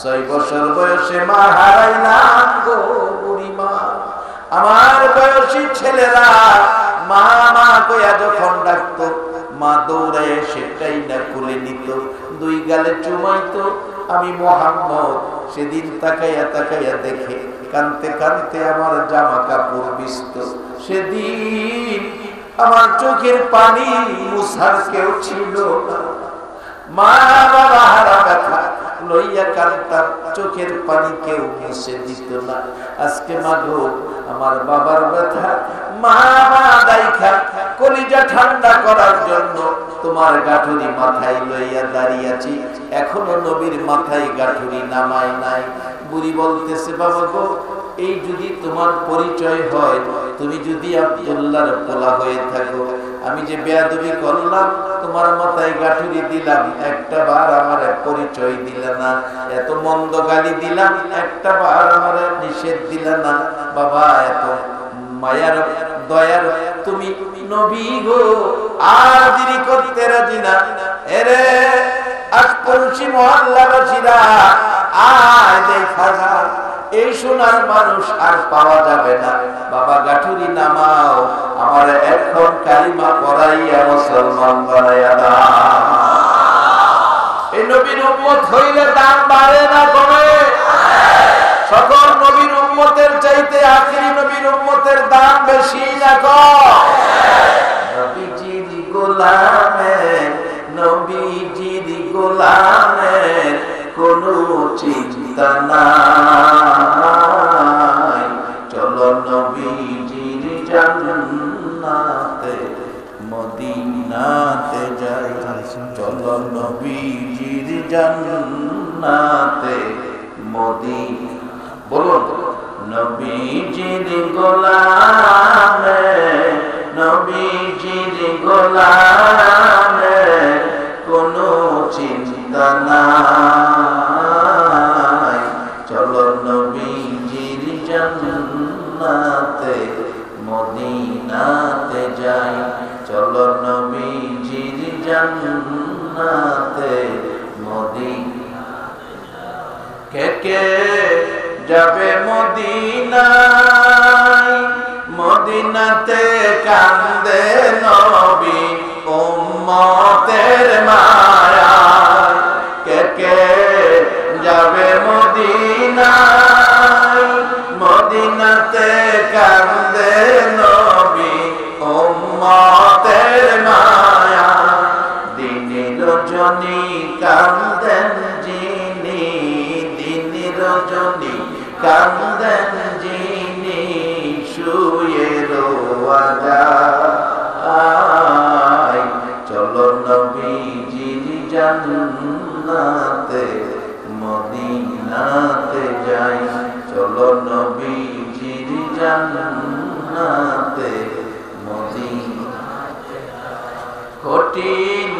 6 বছর বয়সে মা হারাইলাম গো বুড়ি মা। আমার বয়সী ছেলেরা মা মা কইয়া যখন ডাকতো, মা দৌড়ায় সেটাই না খুলে নিত, 2 গালে চুমাইতো। আমি মোহাম্মদ সেদিন তাকাইয়া তাকাইয়া দেখে কানতে কানতে আমার জামা কাপড় ভিজতো। সেদিন আমার চোখের পানি মুছার কেউ ছিল না। মা বাবা হারা ব্যথা লইয়া কাঁদতাম, চোখের পানি কেউ মুছে দিত না। আজকে মাগো, আমার বাবার ব্যথা মা মা দাইখা কলিজা ঠান্ডা করার জন্য তোমার গাঁঠুরি মাথায় লইয়া দাঁড়িয়ে আছি, এখনো নবীর মাথায় গাঁঠুরি নামায় নাই। বুড়ি বলতেছে, বাবা গো, এই যদি তোমার পরিচয় হয়, তুমি যদি আব্দুল্লাহর পোলা হয়ে থাকো, আমি যে বেয়াদবি করলাম, তোমার মাথায় গাঁঠুরি দিলাম, একটা বার আমার পরিচয় দিলে না, এত মন্দ গালি দিলাম, একটা বার আমার নিষেধ দিলে না। বাবা, এত মায়ার দয়ার তুমি নবী গো, আর দেরি করতে রাজি না। এরে আশপড়শি মহল্লাবাসীরা, আয় দেখা যায় এই সোনার মানুষ আর পাওয়া যাবে না। বাবা গাঁঠুরি নামাও, আমার এখন কালিমা পড়াইয়া মুসলমান বানাইয়া দাও। এই নবীর উম্মত হইলে দাম বাড়ে না কমে? সকল নবীর উম্মতের চাইতে আখিরি নবীর উম্মতের দাম বেশি না কম? নবীজির গোলামের, নবীজির গোলামের কোনো চিন্তা নাই, চলো নবীজির জান্নাতে মদিনাতে যাই, চলো নবীজির জান্নাতে মদিনা। বলুন, নবীজির গোলামে, নবীজির গোলাম মদিনাতে যাই, চলো নবীজির জান্নাতে মদিনাতে যাই। কে কে যাবে মদিনায়, মদিনাতে কান্দে নবী উম্মতের মায়ায়। কে কে যাবে মদিনায়, মদিনাতে কান্দে নবী উম্মতের মায়ায়। দিনে রজনী কান্দেন যিনি, দিনে রজনী কান্দেন যিনি, শুয়ে রোয়া যায়। চলো নবীজির জান্নাতে মদিনাতে যাই, চলো নবীজির জান্নাতে মদিনাতে যাই। কঠিন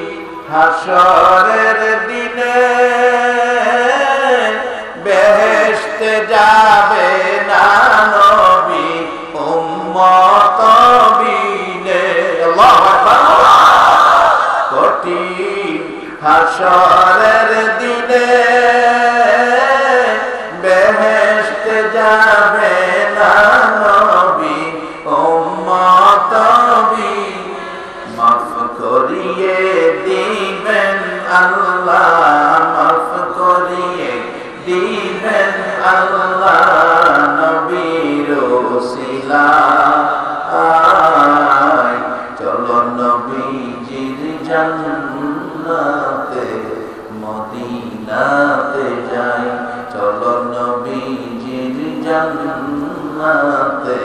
হাসরের দিনে বেহেশতে যাবে না নবী উম্মত বিনে। আল্লাহু আকবার। কঠিন হাসরের দিনে বেহেশতে যাবে না নবী উম্মত বিনে। মাফ করিয়ে দিবেন আল্লাহ, মাফ করিয়ে দিবেন আল্লাহ নবীর ওসিলায়। চলো নবীজির জান্নাতে মদিনাতে যাই, চলো নবীজির জান্নাতে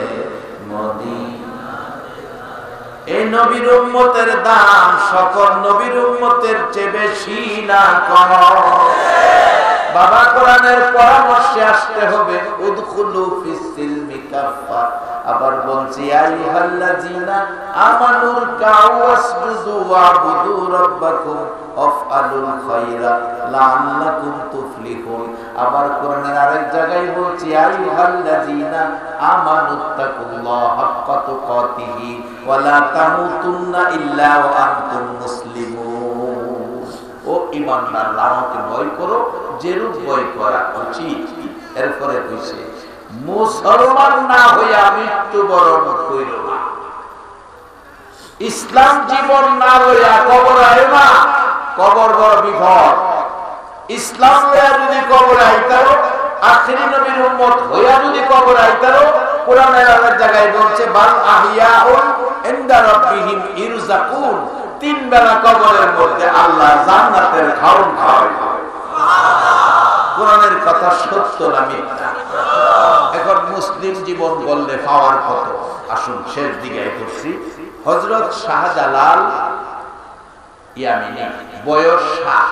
মদিনাতে যাই। এই নবীর উম্মতের দাম সকল নবীর উম্মতের চেয়ে বেশি না কম? বাবা কোরআনের পরামর্শে আসতে হবে, উদখুলু ফিস সিলমি কাফা। আবার বলছি আইয়ুহাল্লাযীনা আমানুর কাউ ওয়াসজুদু ওয়াবুদু রাব্বাকুম ওয়াফআলুল খায়রা লাআল্লাকুম তুফলিহুন। আবার কোরআনের আরেক জায়গায় বলছি আইয়ুহাল্লাযীনা আমানুত্তাকুল্লাহা হাক্কা তুকাতিহি ওয়া লা তামুতুন্না ইল্লা ওয়া আনতুম মুসলিমুন। ও ঈমানদাররা, আমাকে ভয় করো যেরূপ ভয় করা উচিত। এরপরে কইছে মুসলমান না হইয়া মৃত্যুবরণ কইরো না, ইসলাম জীবন না হইয়া কবর আইও না, কবর বড় বিপদ। ইসলাম হইয়া যদি কবর আইতারো, আখিরি নবীর উম্মত হইয়া যদি কবর আইতারো, কোরআনের আরেক জায়গায় বলছে বাল আহিয়াউন ইনদা রাব্বিহিম ইরযাকুন। তিন বেলা কবরের মধ্যে আল্লাহ জান্নাতের খাওন খাওয়াবে। কোরআনের কথা সত্য না মিথ্যা? এখন মুসলিম জীবন বললে পাওয়ার কত? আসুন শেষ দিকে করছি। হযরত শাহজালাল ইয়ামিনী, বয়স 7,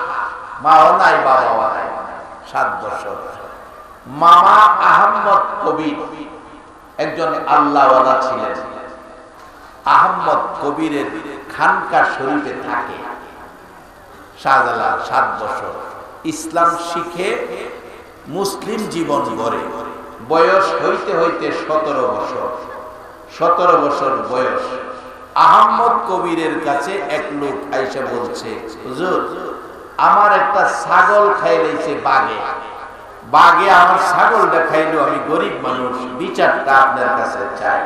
মাও নাই বাবাও নাই, 7 বছর। মামা আহমদ কবির একজন আল্লাহওয়ালা ছিলেন। আহমদ কবিরের খানকা শরীফে থাকে। শাহজালাল 7 বছর ইসলাম শিখে মুসলিম জীবন গড়ে। বয়স হইতে হইতে 17 বছর, 17 বছর বয়স। আহমদ কবিরের কাছে এক লোক আইসা বলছে, হুজুর আমার একটা ছাগল খাইলেছে বাঘে, বাঘে আমার ছাগলটা খাইলো, আমি গরিব মানুষ, বিচারটা আপনার কাছে চাই।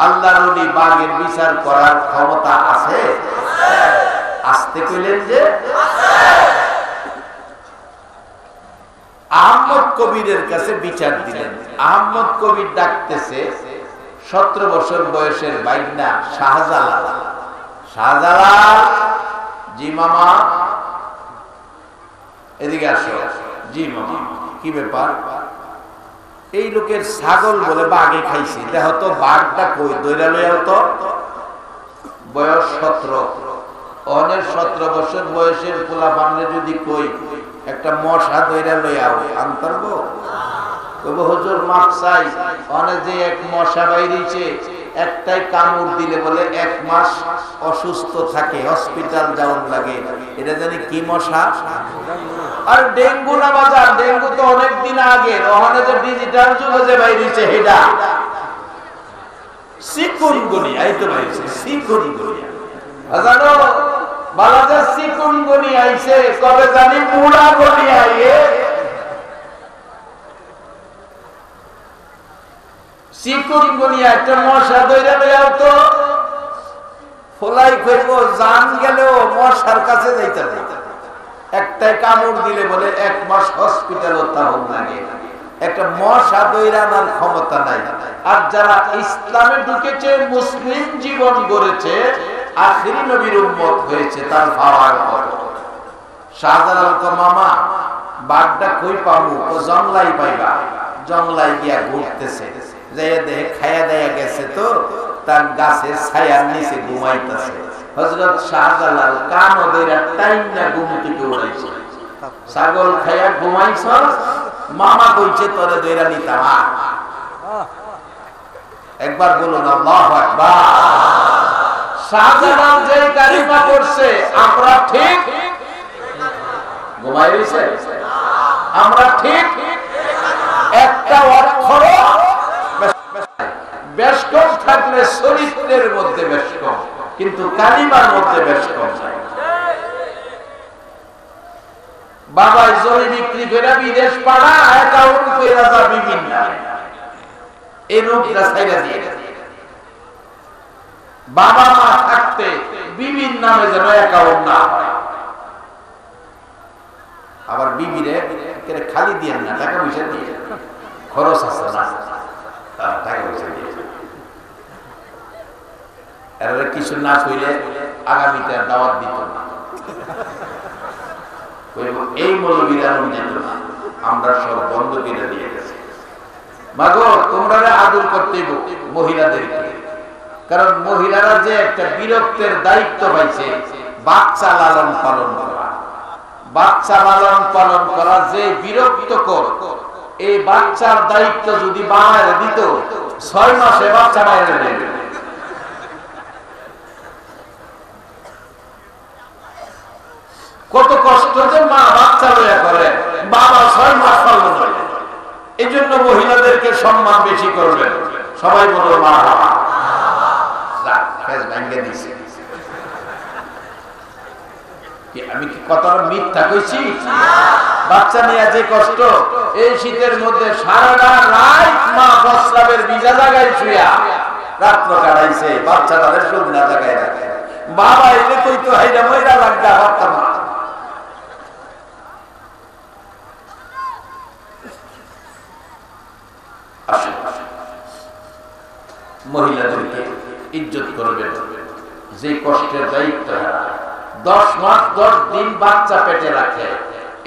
আল্লাহর ওলি বাঘের বিচার করার ক্ষমতা আছে? আসতে কইলেন যে আহমদ কবিরের কাছে বিচার দিলেন। আহমদ কবির ডাকতেছে 17 বছর বয়সের বাইনা শাহজালাল। শাহজালাল, জি মামা এদিকে আসো। জি মামা, কি ব্যাপার? এই লোকের ছাগল বলে বাঘে খাইছে, দেখো তো বাঘটা কই, দইরা লইয়াও তো। বয়স 17, অনেক 17 বছর বয়সের পোলা পানলে যদি কই একটা মশা দইরা লইয়াও, আনতারবো? কইব হুজুর মাপ চাই, অনেক যে এক মশা বাইরেছে, একটাই কামড় দিলে বলে 1 মাস অসুস্থ থাকে, হসপিটাল যাওয়ার লাগে। এটা জানি কি মশা? আর ডেঙ্গু না বাজার, ডেঙ্গু তো অনেক দিন আগে, ওখানে যে ডিজিটাল যুগে যে বাইরেছে হেডা চিকুনগুনিয়া, এই তো ভাই চিকুনগুনিয়া। জানো বালাজা চিকুনগুনিয়া আইছে, কবে জানি মুড়া গুনিয়া আইয়ে। চিকুনগুনিয়া একটা মশা ধইরা লইয়াও তো ফলাই কইব, জান গেলেও মশার কাছে যাইতে না। একটাই কামড় দিলে বলে 1 মাস হসপিটাল থাকুন লাগে। একটা মশা দইরা আনার ক্ষমতা নাই। আর যারা ইসলামে ঢুকেছে, মুসলিম জীবন গড়েছে, আখিরি নবীর উম্মত হয়েছে, তার পাওয়ার কত। শাহজালাল তো মামা বাঘটা কই পাবো, ও জংলাই পাইবা। জংলাই গিয়া ঘুরতেছে, যাইয়া দেখে খাইয়া দেয়া গেছে তো তার গাছের ছায়ার নিচে ঘুমাইতেছে। হযরত শাহজালাল কান ধইরা টাইনা ঘুম থেকে উঠাইছে। ছাগল খাইয়া ঘুমাইছ, মামা কইছে তোরে ধইরা নিতাম। একবার বলুন আল্লাহু আকবার। শাহজালাল যে কালিমা পড়ছে, আমরা ঠিক ঘুমাই রইছে, আমরা ঠিক একটা অক্ষর বেশ কম থাকলে চরিত্রের মধ্যে বেশ কম, কিন্তু কালিমার মধ্যে বেশ কম যায়। বাবা জমি বিক্রি করে বিদেশ পাড়া অ্যাকাউন্ট কইরা যা বিভিন্ন এই রূপটা ছাইরা দিয়ে বাবা মা থাকতে বিভিন্ন নামে যেন অ্যাকাউন্ট না হয়। আবার বিবিরে খালি দিয়ে না, টাকা পয়সা দিয়ে খরচ আছে না, টাকা পয়সা দিয়ে এরা কিছু না কইলে আগামীতে দাওয়াত দিত না। এই মৌলবীরা দিত না, আমরা সব বন্ধ করে দিয়ে গেছি। মাগো তোমরা আদর করতে মহিলাদেরকে, কারণ মহিলারা যে একটা বিরক্তের দায়িত্ব পাইছে, বাচ্চা লালন পালন করা। বাচ্চা লালন পালন করা যে বিরক্তকর, এই বাচ্চার দায়িত্ব যদি বানায় দিত 6 মাসে বাচ্চা বাইরে দেবে। কত কষ্ট যে মা বাচ্চা লইয়া করে, বাবা 6 মাস পালন করে। এই জন্য মহিলাদেরকে সম্মান বেশি করবেন। সবাই বলো মারহাবা। আমি কি কথাটা মিথ্যা কইছি? বাচ্চা নিয়ে যে কষ্ট, এই শীতের মধ্যে সারাটা রাত মা প্রস্রাবের ভিজা জায়গায় শুয়া রাত্র কাটাইছে, বাচ্চা তাদের শুকনা জায়গায় রাখে। বাবা এলে তুই তো হাইরা মইরা লাগা বাচ্চা মা। মহিলাদেরকে ইজ্জত করবেন, যে কষ্টের দায়িত্ব 10 মাস 10 দিন বাচ্চা পেটে রাখে,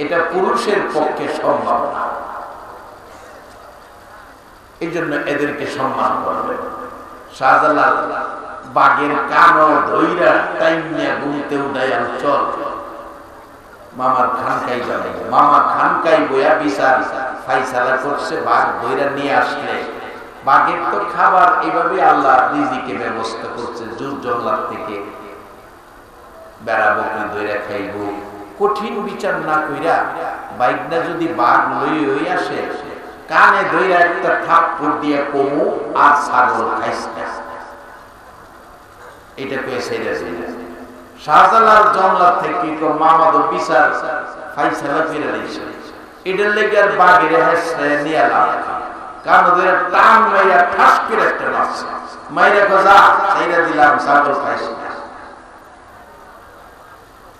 এটা পুরুষের পক্ষে সম্ভব না। এই জন্য এদেরকে সম্মান করবেন। শাহজালাল বাঘের কানও ধইরা টাইমিয়া ঘুমতে উঠাইয়া চল মামার খানকাই যাবে। মামা খানকাই বইয়া বিচার ফাইসালা করছে, বাঘ ধইরা নিয়ে আসলে বাঘের তো খাবার এইভাবে আল্লাহ রিজিকে ব্যবস্থা করছে। জোর জঙ্গল থেকে বেড়া বকরি ধইরা খাইব, কঠিন বিচার না কইরা বাইকটা যদি বাঘ লই আসে, কানে ধইরা একটা থাপ্পড় দিয়ে কমু আর ছাগল খাইস না, এটা কয়ে ছেড়ে দিলেন। শাহজালাল জঙ্গল থেকে তো মামাদের বিচার ফাইসালা ফিরে দিয়েছে। এটার লেগে আর বাঘের নিয়ে লাভ, কারণ ওদের টান মাইরা ঠাস করে একটা মারছে, মাইরা খোঁজা ছেড়ে দিলাম, ছাগল খাইস না।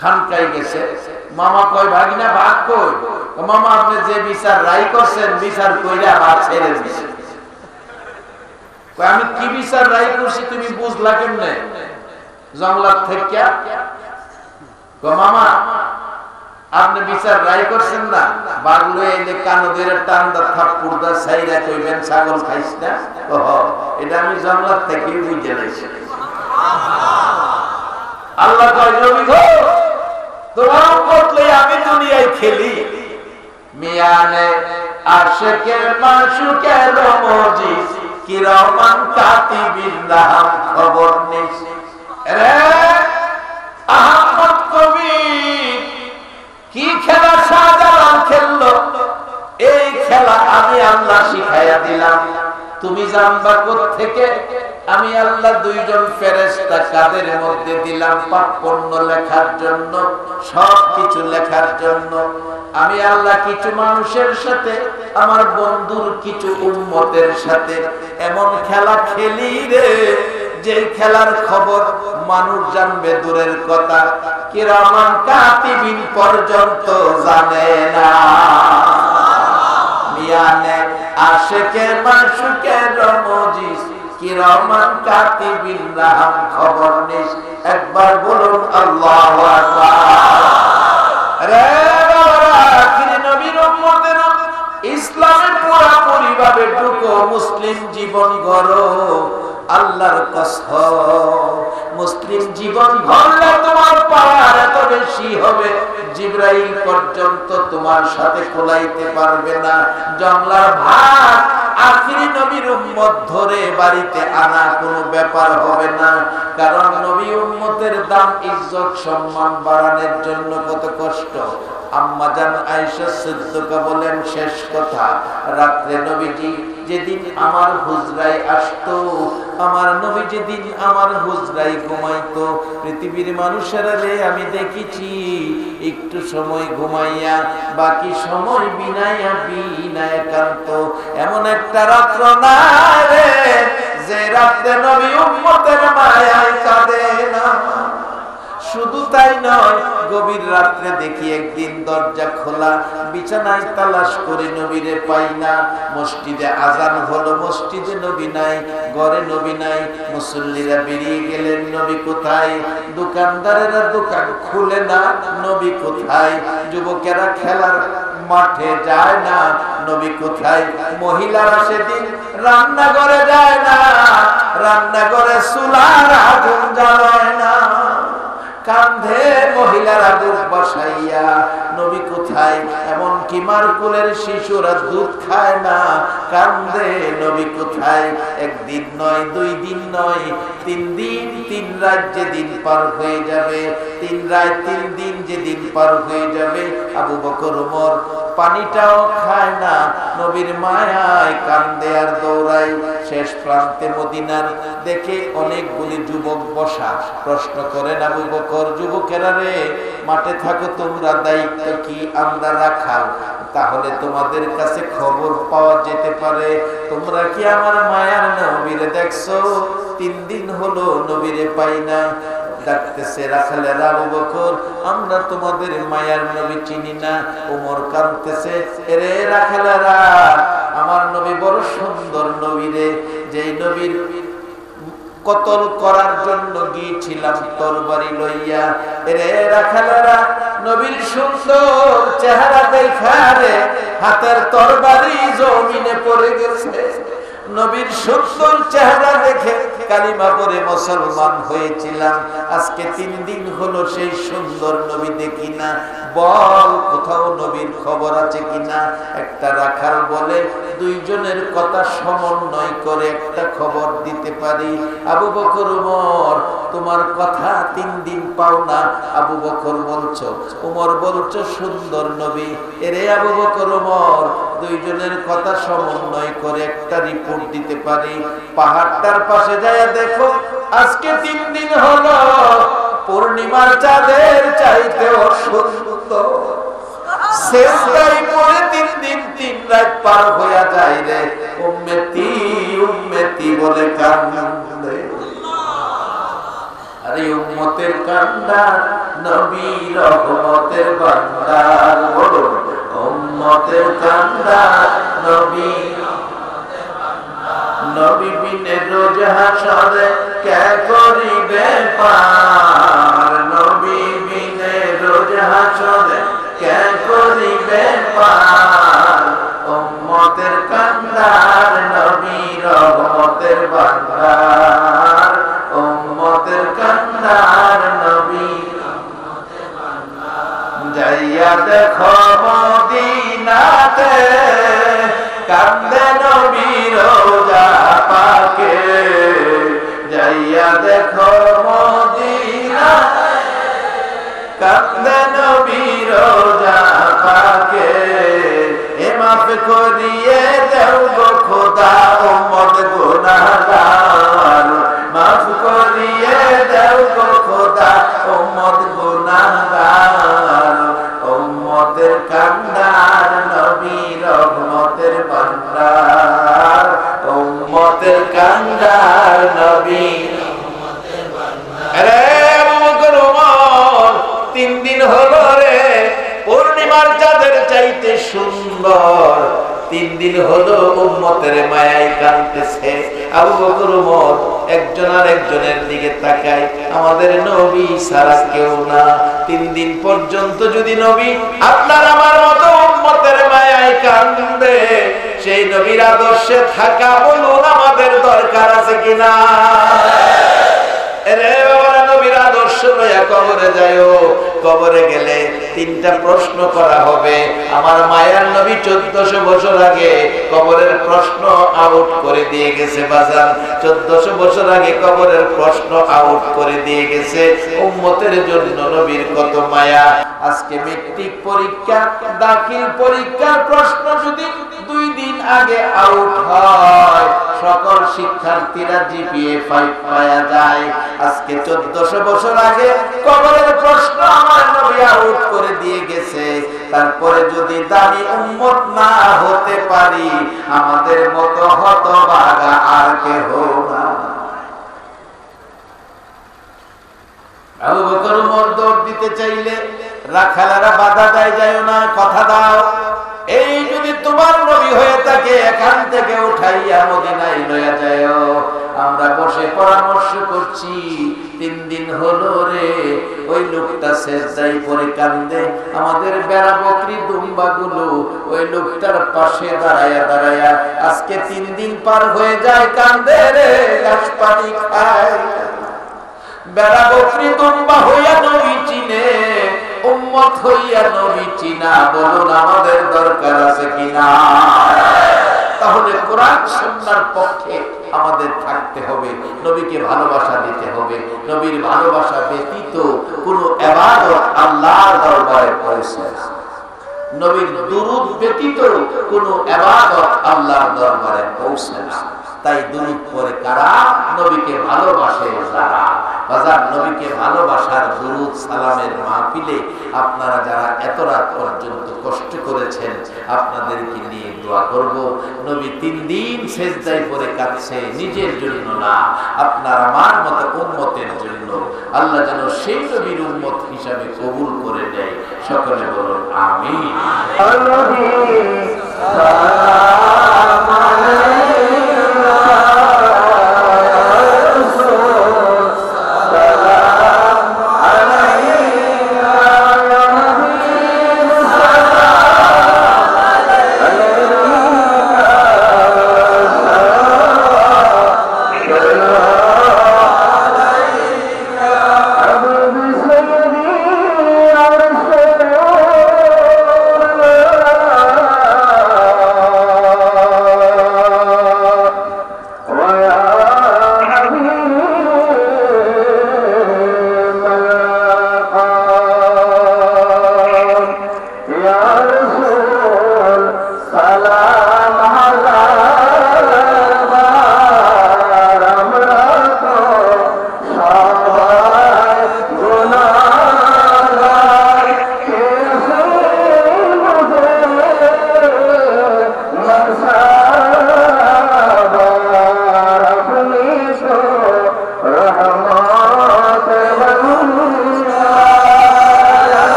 খানকাই গেছে, মামা কয় ভাগিনা ভাগ কই? মামা আপনি যে বিচার রায় করছেন, বিচার কইরা ভাগ ছেড়ে দিছে। আমি কি বিচার রায় করছি তুমি বুঝলা কেমনে? জঙ্গলাত থেকে মামা আপনি বিচার রায় করছেন না, বাগলো এলে কানদের টান দা থাপ্পড় দা ছাইরা কইবেন ছাগল খাইস না। এটা আমি জঙ্গলাত থেকে বুঝে লাইছি। আল্লাহ কয় নবী গো, তোমার উম্মত লই আমি দুনিয়ায় খেলি, মিয়ানে আশিকের মাশুকের মজিদ কিরামান কাতিবিন নাম খবর নিস। রে আহমদ কবি কি খেলা শাহজালাল খেললো, এই খেলা আমি আল্লাহ শিখাইয়া দিলাম। তুমি জানবা কোত্থেকে? আমি আল্লাহ দুইজন ফেরেশতা কাদের মধ্যে দিলাম পাপপূর্ণ লেখার জন্য, সবকিছু লেখার জন্য। আমি আল্লাহ কিছু মানুষের সাথে, আমার বন্ধুর কিছু উম্মতের সাথে এমন খেলা খেলি রে, যে খেলার খবর মানুষ জানবে দূরের কথা, কিরামান কাতিবিন পর্যন্ত জানে না। মিয়ানে আশিকে মাশুকে রমজিস, কিরামান কাতিবিন রাহাম খবর নিস। একবার বলুন আল্লাহু আকবার। রে নবীর উম্মতেরা, ইসলামের পুরোপুরি ভাবে ঢুকো, মুসলিম জীবন গড়ো। আল্লাহর কসম, মুসলিম জীবন গড়লে তোমার পাওয়ার এত বেশি হবে, জিবরাইল পর্যন্ত তোমার সাথে কোলাইতে পারবে না। জংলার ভাত আখিরি নবীর উম্মত ধরে বাড়িতে আনা কোনো ব্যাপার হবে না। কারণ নবী উম্মতের দাম, ইজ্জত, সম্মান বাড়ানোর জন্য কত কষ্ট। আম্মা জান আয়েশা সিদ্দিকা বলেন, শেষ কথা, রাত্রে নবীজি যেদিন আমার হুজরায় আসতো, আমার নবী যেদিন আমার হুজরায় ঘুমাইতো, পৃথিবীর মানুষেরা রে আমি দেখেছি একটু সময় ঘুমাইয়া বাকি সময় বিনাইয়া একান্ত। এমন একটা রাত্র না রে যে রাত্রে নবী উম্মতের মায়ায় কাঁদে না। শুধু তাই নয়, গভীর রাত্রে দেখি একদিন দরজা খোলা, বিছানায় তালাশ করে নবীরে পাই না। মসজিদে আজান হলো, মসজিদে নবী নাই, ঘরে নবী নাই। মুসল্লিরা বেরিয়ে গেলেন, নবী কোথায়? দোকানদারেরা দোকান খুলে না, নবী কোথায়? যুবকেরা খেলার মাঠে যায় না, নবী কোথায়? মহিলারা সেদিন রান্নাঘরে যায় না, রান্নাঘরে চুলার আগুন জ্বালায় না। কান্ধে মহিলারা দুধ বসাইয়া, নবী কোথায়? এমনকি মারকুলের শিশুরা দুধ খায় না, কান্দে, নবী কোথায়? একদিন নয়, 2 দিন নয়, 3 দিন 3 রাত যেদিন পার হয়ে যাবে, 3 রাত 3 দিন যেদিন পার হয়ে যাবে, আবু বকর ওমর পানিটাও খায় না, নবীর মায়ায় কান্দে আর দৌড়ায়। শেষ প্রান্তে মদিনার দেখে অনেকগুলি যুবক বসা, প্রশ্ন করেন আবু বকর, যুবকেরা রে, মাঠে থাকো তোমরা, দায়িত্ব কি? আমরা রাখাল, তাহলে তোমাদের কাছে খবর পাওয়া যেতে পারে। তোমরা কি আমার মায়ার নবীরে দেখছো? 3 দিন হলো নবীরে পাই না। ডাকতেছে রাখালেরা, আবু বকর, আমরা তোমাদের মায়ার নবী চিনি না। ওমর কাঁদতেছে, এরে রাখালেরা, আমার নবী বড় সুন্দর নবী রে, যেই নবীর কতল করার জন্য গিয়েছিলাম তরবারি লইয়া। এরে রাখালেরা, নবীর সুন্দর চেহারা দেখা রে হাতের তরবারি জমিনে পড়ে গেছে। নবীর সুন্দর চেহারা দেখে কালিমা পড়ে মুসলমান হয়েছিলাম, আজকে 3 দিন হলো সেই সুন্দর নবী দেখি না। বল কোথাও নবীর খবর আছে কিনা? একটা রাখাল বলে, 2 জনের কথা সমন্বয় করে একটা খবর দিতে পারি। আবু বকর, ওমর, তোমার কথা 3 দিন পাও না। আবু বকর বলছো, ওমর বলছো সুন্দর নবী। এরে আবু বকর, ওমর, 2 জনের কথা সমন্বয় করে একটা রিপোর্ট দিতে পারি। পাহাড়টার পাশে যায় দেখো, আজকে 3 দিন হলো পূর্ণিমার চাঁদের চাইতেও সুন্দর। সেজদায় পড়ে 3 দিন 3 রাত পার হয়ে যায় রে, উম্মতি উম্মতি বলে কান্দে। আরে উম্মতের কান্ডার, নবী রহমতের ভান্ডার, বলো উম্মতের কান্ডার, নবী, নবী বিনে রোজ হাসরে কে করিবে পার, নবী বিনে রোজ হাসরে কে করিবে পার। উম্মতের কান্ডার, নবী রহমতের ভান্ডার, উম্মতের কান্ডার, নবী যাইয়া দেখো মদিনাতে, কান্দে নবী রোজা পাকে। যাইয়া দেখো মদিনাতে, কান্দে নবী রোজা পাকে। এ মাফ করিয়ে দেও গো খোদা উম্মত গুনাহগার, মাফ করিয়ে দাও গো খোদা উম্মত গুনাহগার। উম্মতের কান্ডার নবী রহমতের ভান্ডার, উম্মতের কান্ডার নবী। আরে আবু বকর ওমর 3 দিন হলো রে পূর্ণিমার চাঁদের চাইতে সুন্দর, 3 দিন হলো উম্মতের মায়ায় কাঁদতেছে। আবু বকর ওমর একজন আর একজনের দিকে তাকায়, আমাদের নবী ছাড়া কেউ না। 3 দিন পর্যন্ত যদি নবী আপনার আমার মতো উম্মতের মায়ায় কাঁদবে, সেই নবীর আদর্শে থাকা বলুন আমাদের দরকার আছে কিনা? এরে বাবা, নবীর আদর্শ লইয়া কবরে যায়ও। কবরে গেলে 3টা প্রশ্ন করা হবে। আমার মায়ার নবী 1400 বছর আগে কবরের প্রশ্ন আউট করে দিয়ে গেছে বাজার। 1400 বছর আগে কবরের প্রশ্ন আউট করে দিয়ে গেছে। উম্মতের জন্য নবীর কত মায়া। আজকে মেট্রিক পরীক্ষা, দাখিল পরীক্ষার প্রশ্ন যদি 2 দিন আগে আউট হয়, সকল শিক্ষার্থীরা জিপিএ 5 পাওয়া যায়। আজকে 1400 বছর আগে কবরের প্রশ্ন আমার নবী আউট করে দিয়ে গেছে। তারপরে যদি দামি উম্মত না হতে পারি, আমাদের মতো হতভাগা আর কেহ না। আবু বকর ওমর দৌড় দিতে চাইলে রাখালেরা বাধা দেয়, যায় না, কথা দাও, এই যদি তোমার নবী হয়ে থাকে এখান থেকে উঠাইয়া মদিনায় লইয়া যায়। আমরা বসে পরামর্শ করছি, 3 দিন হলো রে ওই লোকটা সেজদায় পড়ে কান্দে, আমাদের বেড়া বকরি দুম্বা গুলো ওই লোকটার পাশে দাঁড়ায়া দাঁড়ায়া আজকে 3 দিন পার হয়ে যায়, কান্দে রে, ঘাস পানি খায়। বেড়া বকরি দুম্বা হইয়া নবী চিনে, উম্মত হইয়া নবী চিনা, বলুন আমাদের দরকার আছে কিনা? তাহলে কোরআন সুন্নাহর পক্ষে আমাদের থাকতে হবে, নবীকে ভালোবাসা দিতে হবে। নবীর ভালোবাসা ব্যতীত কোনো ইবাদত আল্লাহর দরবারে পৌঁছে না। নবীর দুরূদ ব্যতীত কোনো ইবাদত আল্লাহর দরবারে পৌঁছে না। তাই দুরূদ পড়ে কারা? নবীকে ভালোবাসে যারা। বাজার নবীকে ভালোবাসার দুরূদ সালামের মাহফিলে আপনারা যারা এত রাত পর্যন্ত কষ্ট করেছেন, আপনাদেরকে নিয়ে দোয়া করব। নবী 3 দিন সেজদায় পড়ে কাঁদছে, নিজের জন্য না, আপনার আমার মতো উম্মতের জন্য। আল্লাহ যেন সেই নবীর উম্মত হিসাবে কবুল করে নেয়। সকলে বলুন আমিন।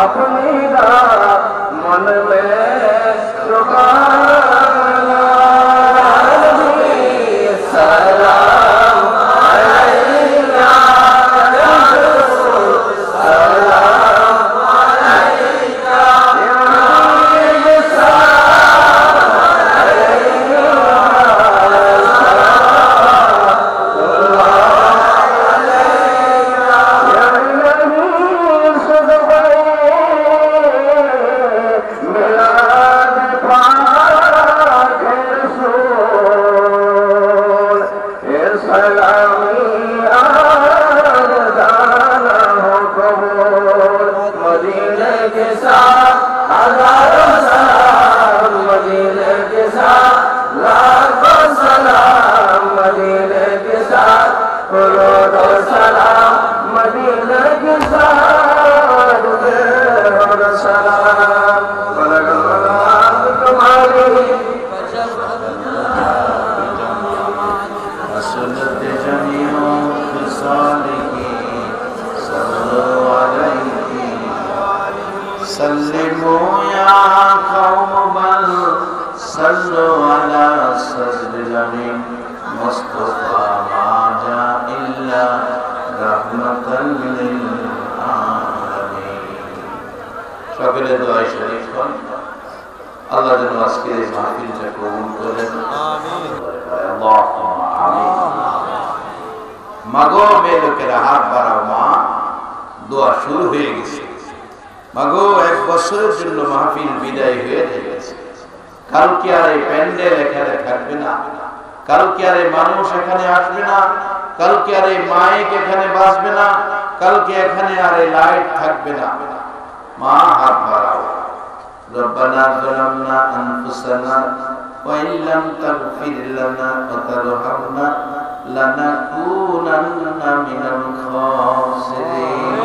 अपनी मन में सलाम अलैका या रसूल सलाम अलैका या हबीब सलाम अलैका সকলে দোয়া শরীফ করেন আল্লাহ যেন আজকে এই মাহফিলটা কবুল করেন আমিন আল্লাহুম্মা আমিন মাগো মেয়ে লোকেরা হাত বাড়াও মা দোয়া শুরু হয়ে গেছে মাগো এক বছরের জন্য মাহফিল বিদায় হয়ে গেছে কালকে আর এই প্যান্ডেল এখানে থাকবে না কালকে আর এই মানুষ এখানে আসবে না কালকে আর এই মাইক এখানে বাজবে না কালকে এখানে আর এই লাইট থাকবে না মা হাত বাড়াও রব্বানা যালামনা আনফুসানা ওয়া ইল্লাম তাগফির লানা ওয়া তারহামনা লানাকুনান্না মিনাল খাসিরিন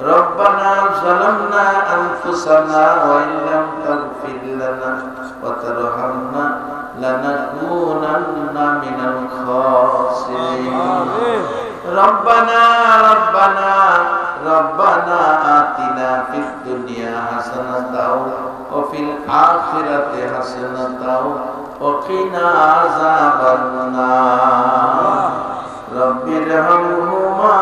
রব্বানা যালামনা আনফুসানা ওয়া ইল্লাম তাগফির লানা ওয়া তারহামনা লানাকুনান্না মিনাল খাসিরিন রব্বানা রব্বানা ربنا آتنا في الدنيا حسنة وفي الآخرة حسنة وقنا عذاب النار رب ارحمهما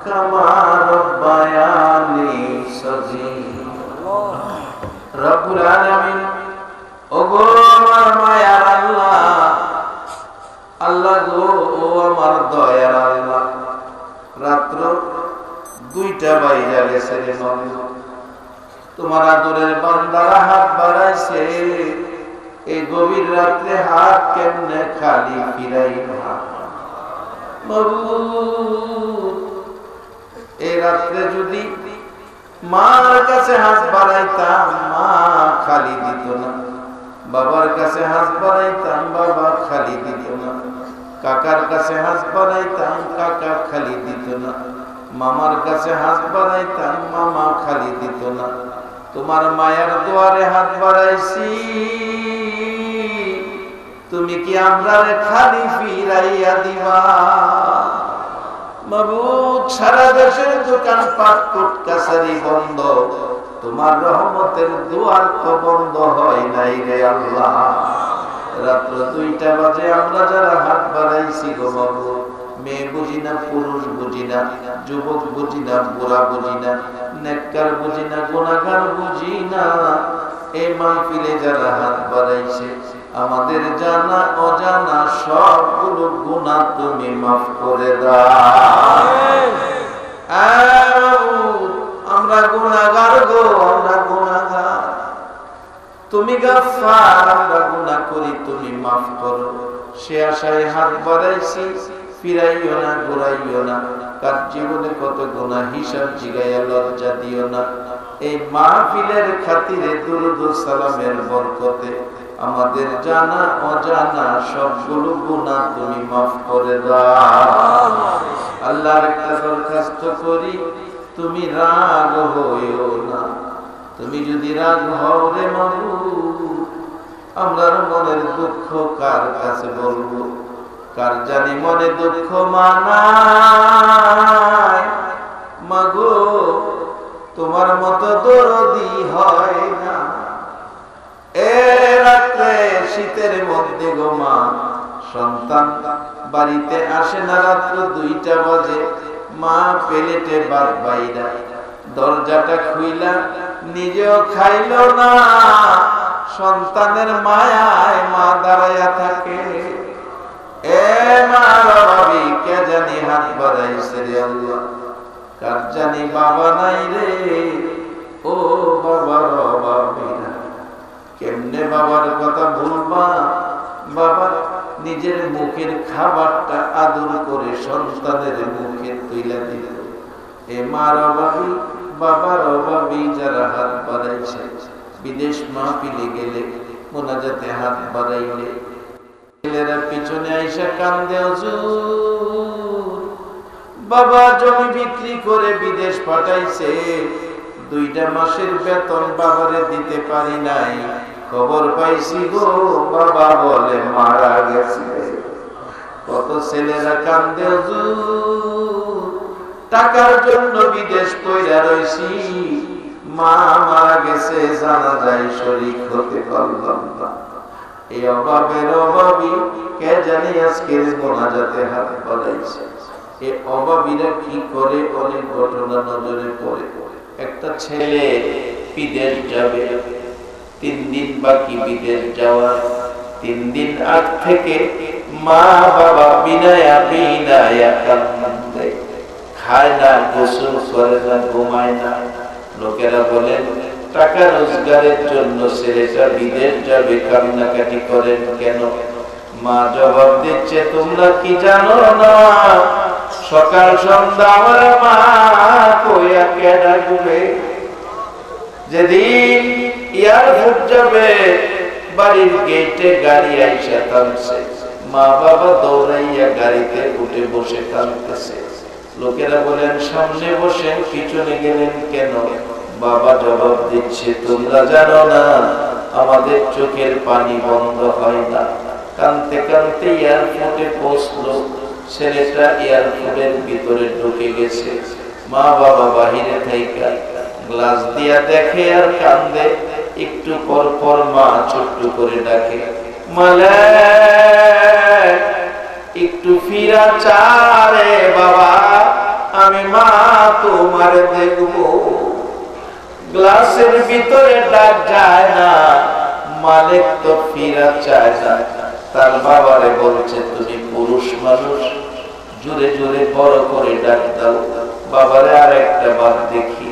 كما ربياني صغيرا رب العالمين ওগো আমার মায়ার আল্লাহ আল্লাহ গো ও আমার দয়ার আল্লাহ রাত্র 2টা বাইরে গেছে রে তোমার আদরের বান্দারা হাত বাড়াইছে এই গভীর রাতে হাত কেমনে খালি ফিরাই না মাবুদ এই রাতে যদি মার কাছে হাত বাড়াইতাম মা খালি দিত না বাবার কাছে হাত বাড়াইতাম বাবা খালি দিত না কাকার কাছে হাত বাড়াইতাম কাকা খালি দিত না মামার কাছে হাত বাড়াইতাম মামা খালি দিত না তোমার মায়ের দুয়ারে হাত বাড়াইছি তুমি কি আমরারে খালি ফিরাইয়া দিবা মাবুদ সারা দেশের দোকান পাট কোট কাছারি বন্ধ তোমার রহমতের দুয়ার তো বন্ধ হয় নাই রে আল্লাহ রাত্র 2টা বাজে আমরা যারা হাত বাড়াইছি গো মাবুদ মেয়ে বুঝি না পুরুষ বুঝি না যুবক বুঝি না বুড়া বুঝি না নেককার বুঝি না গুনাহগার বুঝি না এই মাহফিলে যারা হাত বাড়াইছে আমাদের জানা অজানা সবগুলো গুনাহ তুমি মাফ করে দাও আমিন আমরা গুনাহগার গো আমরা গুনাহগার তুমি গফফার আমরা গুনাহ করি তুমি মাফ করো সে আশায় হাত বাড়াইছি ফিরাইও না ঘুরাইও না কার জীবনে কত গুনাহ হিসাব জিগায়া লজ্জা দিও না এই মাহফিলের খাতিরে দুরূদ ও সালামের বরকতে আমাদের জানা অজানা সবগুলো গুনাহ তুমি মাফ করে দাও আল্লাহর একটা দরখাস্ত করি তুমি রাগ হইও না তুমি যদি রাগ হও রে মাবুদ আমরার মনের দুঃখ কার কাছে বলবো কার জানি মনে দুঃখ মানায় মাগো তোমার মতো দরদি হয় না। এ রাত্রে শীতের মধ্যে গো মা, সন্তান বাড়িতে আসে না, রাত্র 2টা বাজে, মা প্লেটে ভাত বাইরা দরজাটা খুইলা নিজেও খাইল না, সন্তানের মায়ায় মা দাঁড়াইয়া থাকে। এ মা বাবাবি কে জানি হাত বাড়াইছে রে আল্লাহ, কার জানি বাবা নাই রে, ও বাবার বাবাবি না। কেমনে বাবার কথা ভুলবা? বাবা নিজের মুখের খাবারটা আদর করে সন্তানের মুখে তুইলা দিল। এ মার অভাবী বাবার অভাবী যারা হাত বাড়াইছে, বিদেশ মাহফিলে গেলে মোনাজাতে হাত বাড়াইলে ছেলেরা পিছনে আইসা কান্দে, হুজুর বাবা জমি বিক্রি করে বিদেশ পাঠাইছে, 2টা মাসের বেতন বাবারে দিতে পারি নাই, খবর পাইছি গো বাবা বলে মারা গেছে। কত ছেলেরা কান্দে, হুজুর টাকার জন্য বিদেশ কইরা রইছি, মা মারা গেছে, জানা যায় শরীক হতে পারলাম না। এই অভাবের অভাবী কে জানি আজকের মোনাজাতে হাত বাড়াইছে। এই অভাবীরা কি করে? অনেক ঘটনা নজরে পড়ে। একটা ছেলে বিদেশ যাবে, 3 দিন বাকি বিদেশ যাওয়ার। 3 দিন আগ থেকে মা বাবা বিনায়া বিনায়া কান্দে, খায় না, গোসল করে না, ঘুমায় না। লোকেরা বলেন টাকা রোজগারের জন্য ছেলেটা বিদেশ যাবে, কান্নাকাটি করেন কেন? মা জবাব দিচ্ছে, তোমরা কি জানো না সকাল সন্ধ্যা আমার মা কইয়া কেডা ঘুরে? যেদিন এয়ারপোর্ট যাবে বাড়ির গেটে গাড়ি আইসা থামছে, মা বাবা দৌড়াইয়া গাড়িতে উঠে বসে কাঁদতেছে। লোকেরা বলেন সামনে বসে পিছনে গেলেন কেন? বাবা জবাব দিচ্ছে, তোমরা জানো না আমাদের চোখের পানি বন্ধ হয় না। কাঁদতে কাঁদতে এয়ারপোর্টে পৌঁছলো, ছেলেটা এয়ারপোর্টের ভিতরে ঢুকে গেছে। মা বাবা বাহিরে থেকে গ্লাস দিয়া দেখে আর কান্দে। একটু পর পর মা ছোট্ট করে ডাকে, মালিক একটু ফিরা চারে বাবা, আমি মা তোমার দেখবো। গ্লাসের ভিতরে ডাক যায় না, মালিক তো ফিরা চায় না। তার বাবারে বলছে, তুমি পুরুষ মানুষ, জোরে জোরে বড় করে ডাক দাও, বাবারে আর একটা বার দেখি।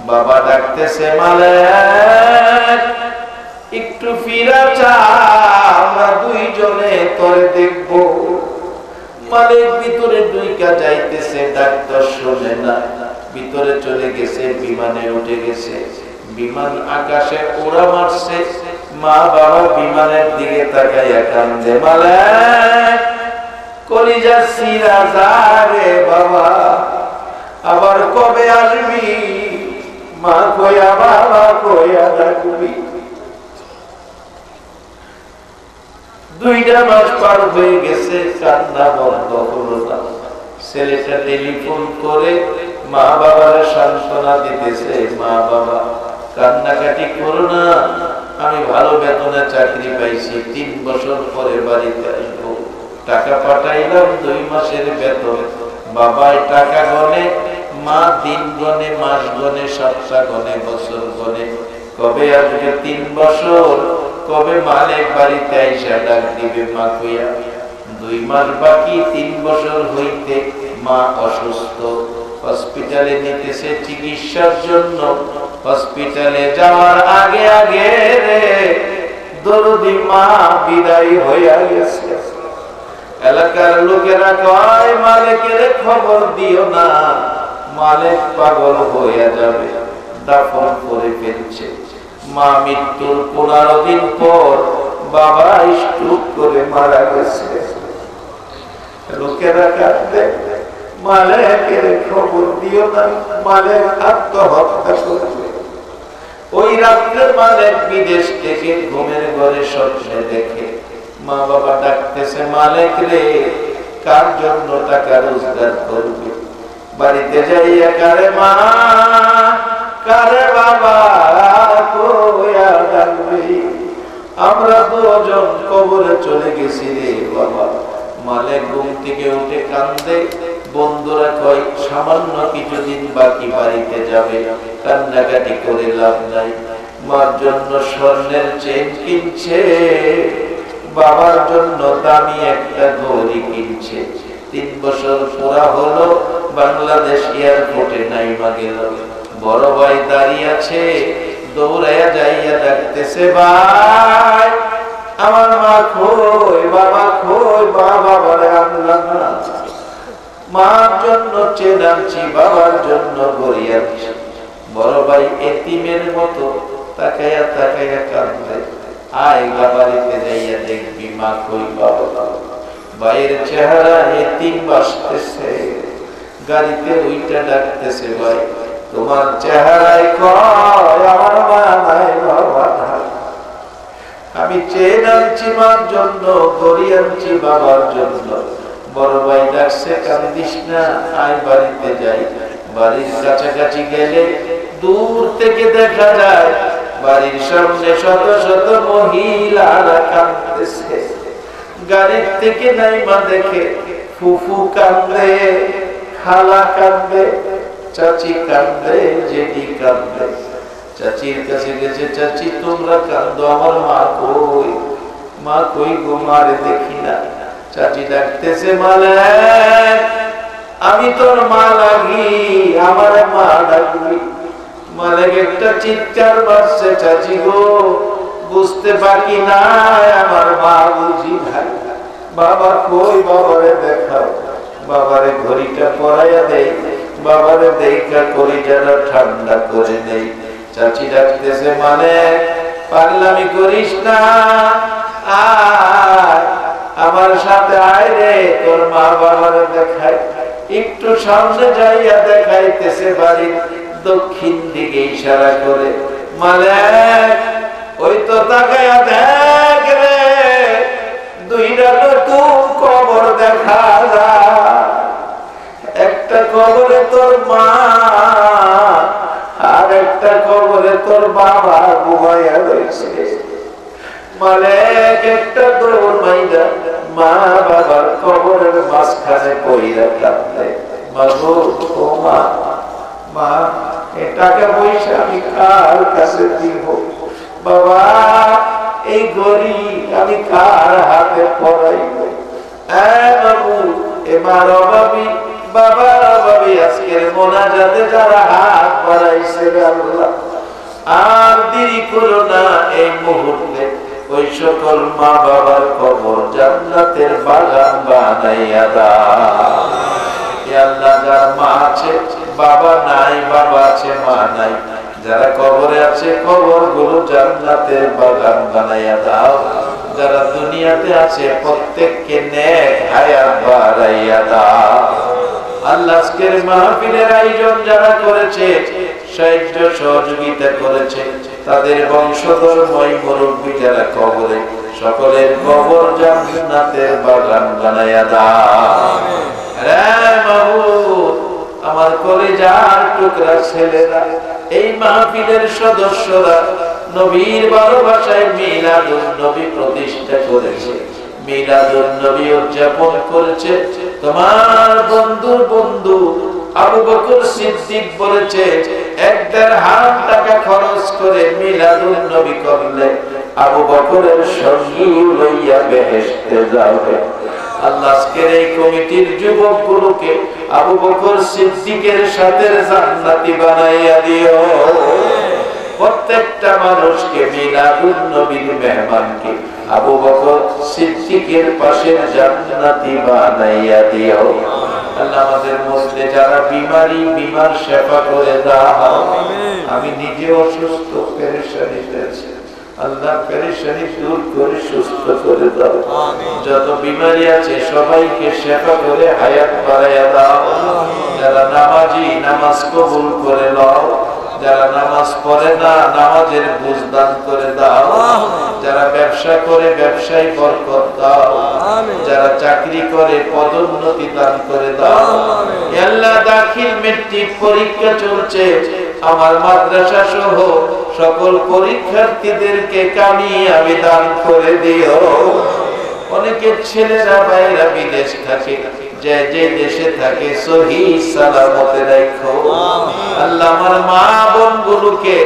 বাবা ডাকতেছে, মালিক একটু ফিরা চা, আমরা 2 জনে তোরে দেখবো। মালিক ভিতরে ঢুইকা যাইতেছে, ডাক্তার শোনে না, ভিতরে চলে গেছে, বিমানে উঠে গেছে। বিমান আকাশে উড়া মারছে, মা বাবা বিমানের দিকে তাকাইয়া কান্দে, মালিক কলিজা সিরা যারে বাবা, আবার কবে আসবি? মা কইয়া বাবা কইয়া ডাকবি। 2টা মাস পার হয়ে গেছে, কান্না বন্ধ হলো না। ছেলেটা টেলিফোন করে মা বাবার সান্ত্বনা দিতেছে, মা বাবা কান্নাকাটি করো না, আমি ভালো বেতনে চাকরি পাইছি, 3 বছর পরে বাড়িতে আসবো, টাকা পাঠাইলাম 2 মাসের বেতন। বাবাই টাকা গনে, মা দিন গনে, মাস গনে, সপ্তাহ গনে, বছর গনে, কবে আসবে 3 বছর, কবে মালিক বাড়িতে আইসা ডাক দিবে মা কইয়া। 2 মাস বাকি, 3 বছর হইতে মা অসুস্থ, হসপিটালে নিতেছে চিকিৎসার জন্য। হসপিটালে যাওয়ার আগে আগে রে দরদি মা বিদায় হইয়া গেছে। এলাকার লোকেরা কয়, মালিকের খবর দিও না, মালিক পাগল হইয়া যাবে, দাফন করে ফেলছে। মা মৃত্যুর 15 দিন পর বাবা স্ট্রোক করে মারা গেছে। লোকেরা কাঁদে, মালিকের খবর দিও না, মালিক আত্মহত্যা করবে। ওই রাত্রে মালিক বিদেশ থেকে ঘুমের ঘরে স্বপ্নে দেখে, মা বাবা ডাকতেছে, মালিক রে কার জন্য টাকা রোজগার করবে? বাড়িতে যাইয়া কারে মা চলে গেছি রে বাবা। মালিক ঘুম থেকে উঠে কান্দে, বন্ধুরা কয় সামান্য কিছুদিন বাকি বাড়িতে যাবে, কান্নাকাটি করে লাভ নাই। মার জন্য স্বর্ণের চেন কিনছে, বাবার জন্য দামি একটা ঘড়ি কিনছে। 3 বছর পুরা হলো, বাংলাদেশ এয়ারপোর্টে নাইমা গেল। বড় ভাই দাঁড়িয়ে আছে, দৌড়াইয়া যাইয়া ডাকতেছে, ভাই আমার মা কই, বাবা কই, বাবা বলে আনলাম না। মার জন্য চেন আনছি, বাবার জন্য ঘড়ি আনছি। বড় ভাই এতিমের মতো তাকাইয়া তাকাইয়া কাঁদে। আয় বাড়িতে যাইয়া দেখবি মা কই, বাবা। ভাইয়ের চেহারা এতিম বাসতেছে, গাড়িতে ওইটা ডাকতেছে, ভাই তোমার চেহারায় কয় আমার মা নাই, বাবা নাই। আমি চেন আনছি মার জন্য, ঘড়ি আনছি বাবার জন্য। বড় ভাই ডাকছে, কান্দিস না, আয় বাড়িতে যাই। বাড়ির কাছাকাছি গেলে দূর থেকে দেখা যায় বাড়ির সামনে শত শত মহিলারা কাঁদতেছে। গাড়ির থেকে নাইমা দেখে ফুফু কান্দে, খালা কান্দে, চাচি কান্দে, জেঠি কান্দে। চাচির কাছে গেছে, চাচি তোমরা কান্দো, আমার মা কই, মা কই গো, মারে দেখি না। চাচি ডাকতেছে, মালিক আমি তোর মা লাগি, আমার মা ডাকবি। মালিক একটা চিৎকার মারছে, চাচি গো বুঝতে বাকি নাই, আমার মা বুঝি ভাই। বাবা কই, বাবারে দেখাও। বাবারে ঘড়িটা পরাইয়া দেই, বাবারে দেখা কলিজাটা ঠান্ডা করে নেই। চাচি ডাকতেছে, মালিক পাগলামি করিস না, আয় আমার সাথে আয় রে, তোর মা বাবারে দেখাই। একটু সামনে যাইয়া দেখাইতেছে বাড়ির দক্ষিণ দিকে ইশারা করে, মালিক ওই তো তাকাইয়া দেখ রে, 2টা নতুন কবর দেখা যায়। একটা কবরে তোর মা, আর একটা কবরে তোর বাবা ঘুমাইয়া রয়েছে। মালিক একটা দৌড় মাইরা মা বাবার কবরের মাঝখানে পইরা কাঁদে, মাগো ও মা, মা এ টাকা পয়সা আমি কার কাছে দিব? বাবা এই ঘড়ি আমি কার হাতে পরাইব? বাবু এবার অভাবী, বাবার অভাবী আজকের মোনাজাতে যারা হাত বাড়াইছে, আল্লাহ আর দেরি করো না, এই মুহূর্তে ওই সকল মা বাবার কবর জান্নাতের বাগান বানাইয়া দাও। আল্লাহ যার মা আছে বাবা নাই, বাবা আছে মা নাই, যারা কবরে আছে কবর গুলো জান্নাতের বাগান বানাইয়া দাও। যারা দুনিয়াতে আছে প্রত্যেককে নেক হায়াত বাড়াইয়া দাও। আল্লাহ আজকের মাহফিলের আয়োজন যারা করেছে, সাহায্য সহযোগিতা করেছে, তাদের বংশধরময় মুরব্বী যারা কবরে, সকলের কবর জান্নাতের বাগান বানাইয়া দাও। আমার কলিজার টুকরা ছেলেরা, এই মাহফিলের সদস্যরা নবীর ভালোবাসায় মিলাদুন নবী প্রতিষ্ঠা করেছে, মিলাদুন নবী উদযাপন করেছে। তোমার বন্ধুর বন্ধু আবু বকর সিদ্দিক বলেছে, 1.5 টাকা খরচ করে মিলাদুন নবী করলে আবু বকরের সঙ্গী লইয়া বেহেশতে যাবে। আল্লাহ আজকের এই কমিটির যুবকগুলোকে আবু বকর সিদ্দিকের সাথে জান্নাতি বানাইয়া দিও। প্রত্যেকটা মানুষকে মিলাদুন নবীর মেহমানকে আবু বকর সিদ্দিকের পাশে জান্নাতি বানাইয়া দিও। আল্লাহ আমাদের মধ্যে যারা বিমার সেবা করে দাও। আমি নিজে অসুস্থ, পেরেশানিতে আছি, আল্লাহ পেরেশানি দূর করে সুস্থ করে দাও। যত বিমারি আছে সবাইকে সেবা করে হায়াত বাড়াইয়া দাও। যারা নামাজি নামাজ কবুল করে নাও, যারা নামাজ পড়ে না নামাজের বুঝ দান করে দাও। যারা ব্যবসা করে ব্যবসায় বরকত দাও। যারা চাকরি করে পদোন্নতি দান করে দাও। আল্লাহ দাখিল মেট্রিক পরীক্ষা চলছে, আমার মাদ্রাসা সহ সকল পরীক্ষার্থীদেরকে কামিয়াবি দান করে দিও। অনেকের ছেলেরা ভাইরা বিদেশ থাকে, যে যে দেশে থাকে সহি সালামতে রাখো আল্লাহ। আমার মা বোন গুলোকে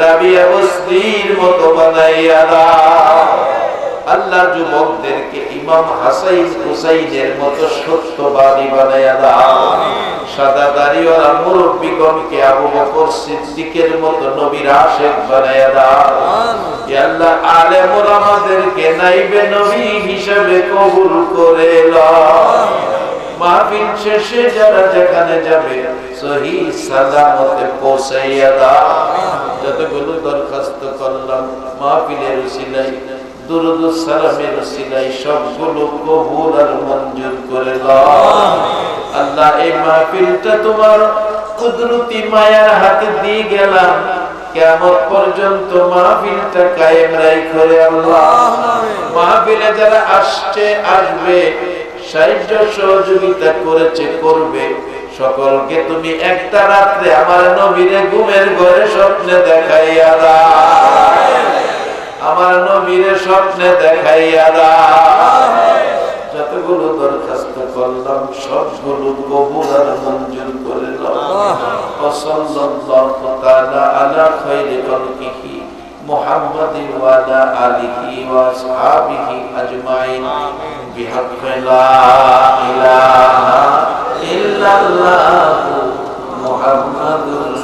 রাবিয়া বস্তির মতো বানাইয়া দাও আল্লাহ। যুবকদেরকে ইমাম হাসান হুসাইনের মতো সত্যবাদী বানাইয়া দাও। সাদা দাড়িওয়ালা মুরব্বিগণকে আবু বকর সিদ্দিকের মতো নবীর আশিক বানাইয়া দাও। ইয়া আল্লাহ, আলেম ওলামাদেরকে নাইবে নবী হিসেবে কবুল করে নাও। মাহফিল শেষে যারা যেখানে যাবে সহি সালামতে পৌঁছাইয়া দাও। যতগুলো দরখাস্ত করলাম মাহফিলের উসিলায়, দুরুদ ও সালামের উসিলায় সবগুলো কবুল আর মঞ্জুর করে দাও আল্লাহ। এই মাহফিলটা তোমার কুদরতি মায়ার হাতে দিয়ে গেলাম, কিয়ামত পর্যন্ত মাহফিলটা কায়েম রাখো রে আল্লাহ। মাহফিলে যারা আসছে আসবে, সাহায্য সহযোগিতা করেছে করবে, সকলকে তুমি একটা রাত্রে আমার নবীরে ঘুমের ঘরে স্বপ্নে দেখাইয়া দাও। আমার নবীরে স্বপ্নে দেখাইয়া দাও। যতগুলো দরখাস্ত করলাম সবগুলো কবুল আর মঞ্জুর করে দাও। সাল্লাল্লাহু তাআলা আলা খায়রি খালকিহি মুহাম্মাদিন ওয়া আলা আলিহি ওয়া আসহাবিহি আজমাইন বিহাক্কি লা ইলাহা ইল্লাল্লাহু মুহাম্মাদুর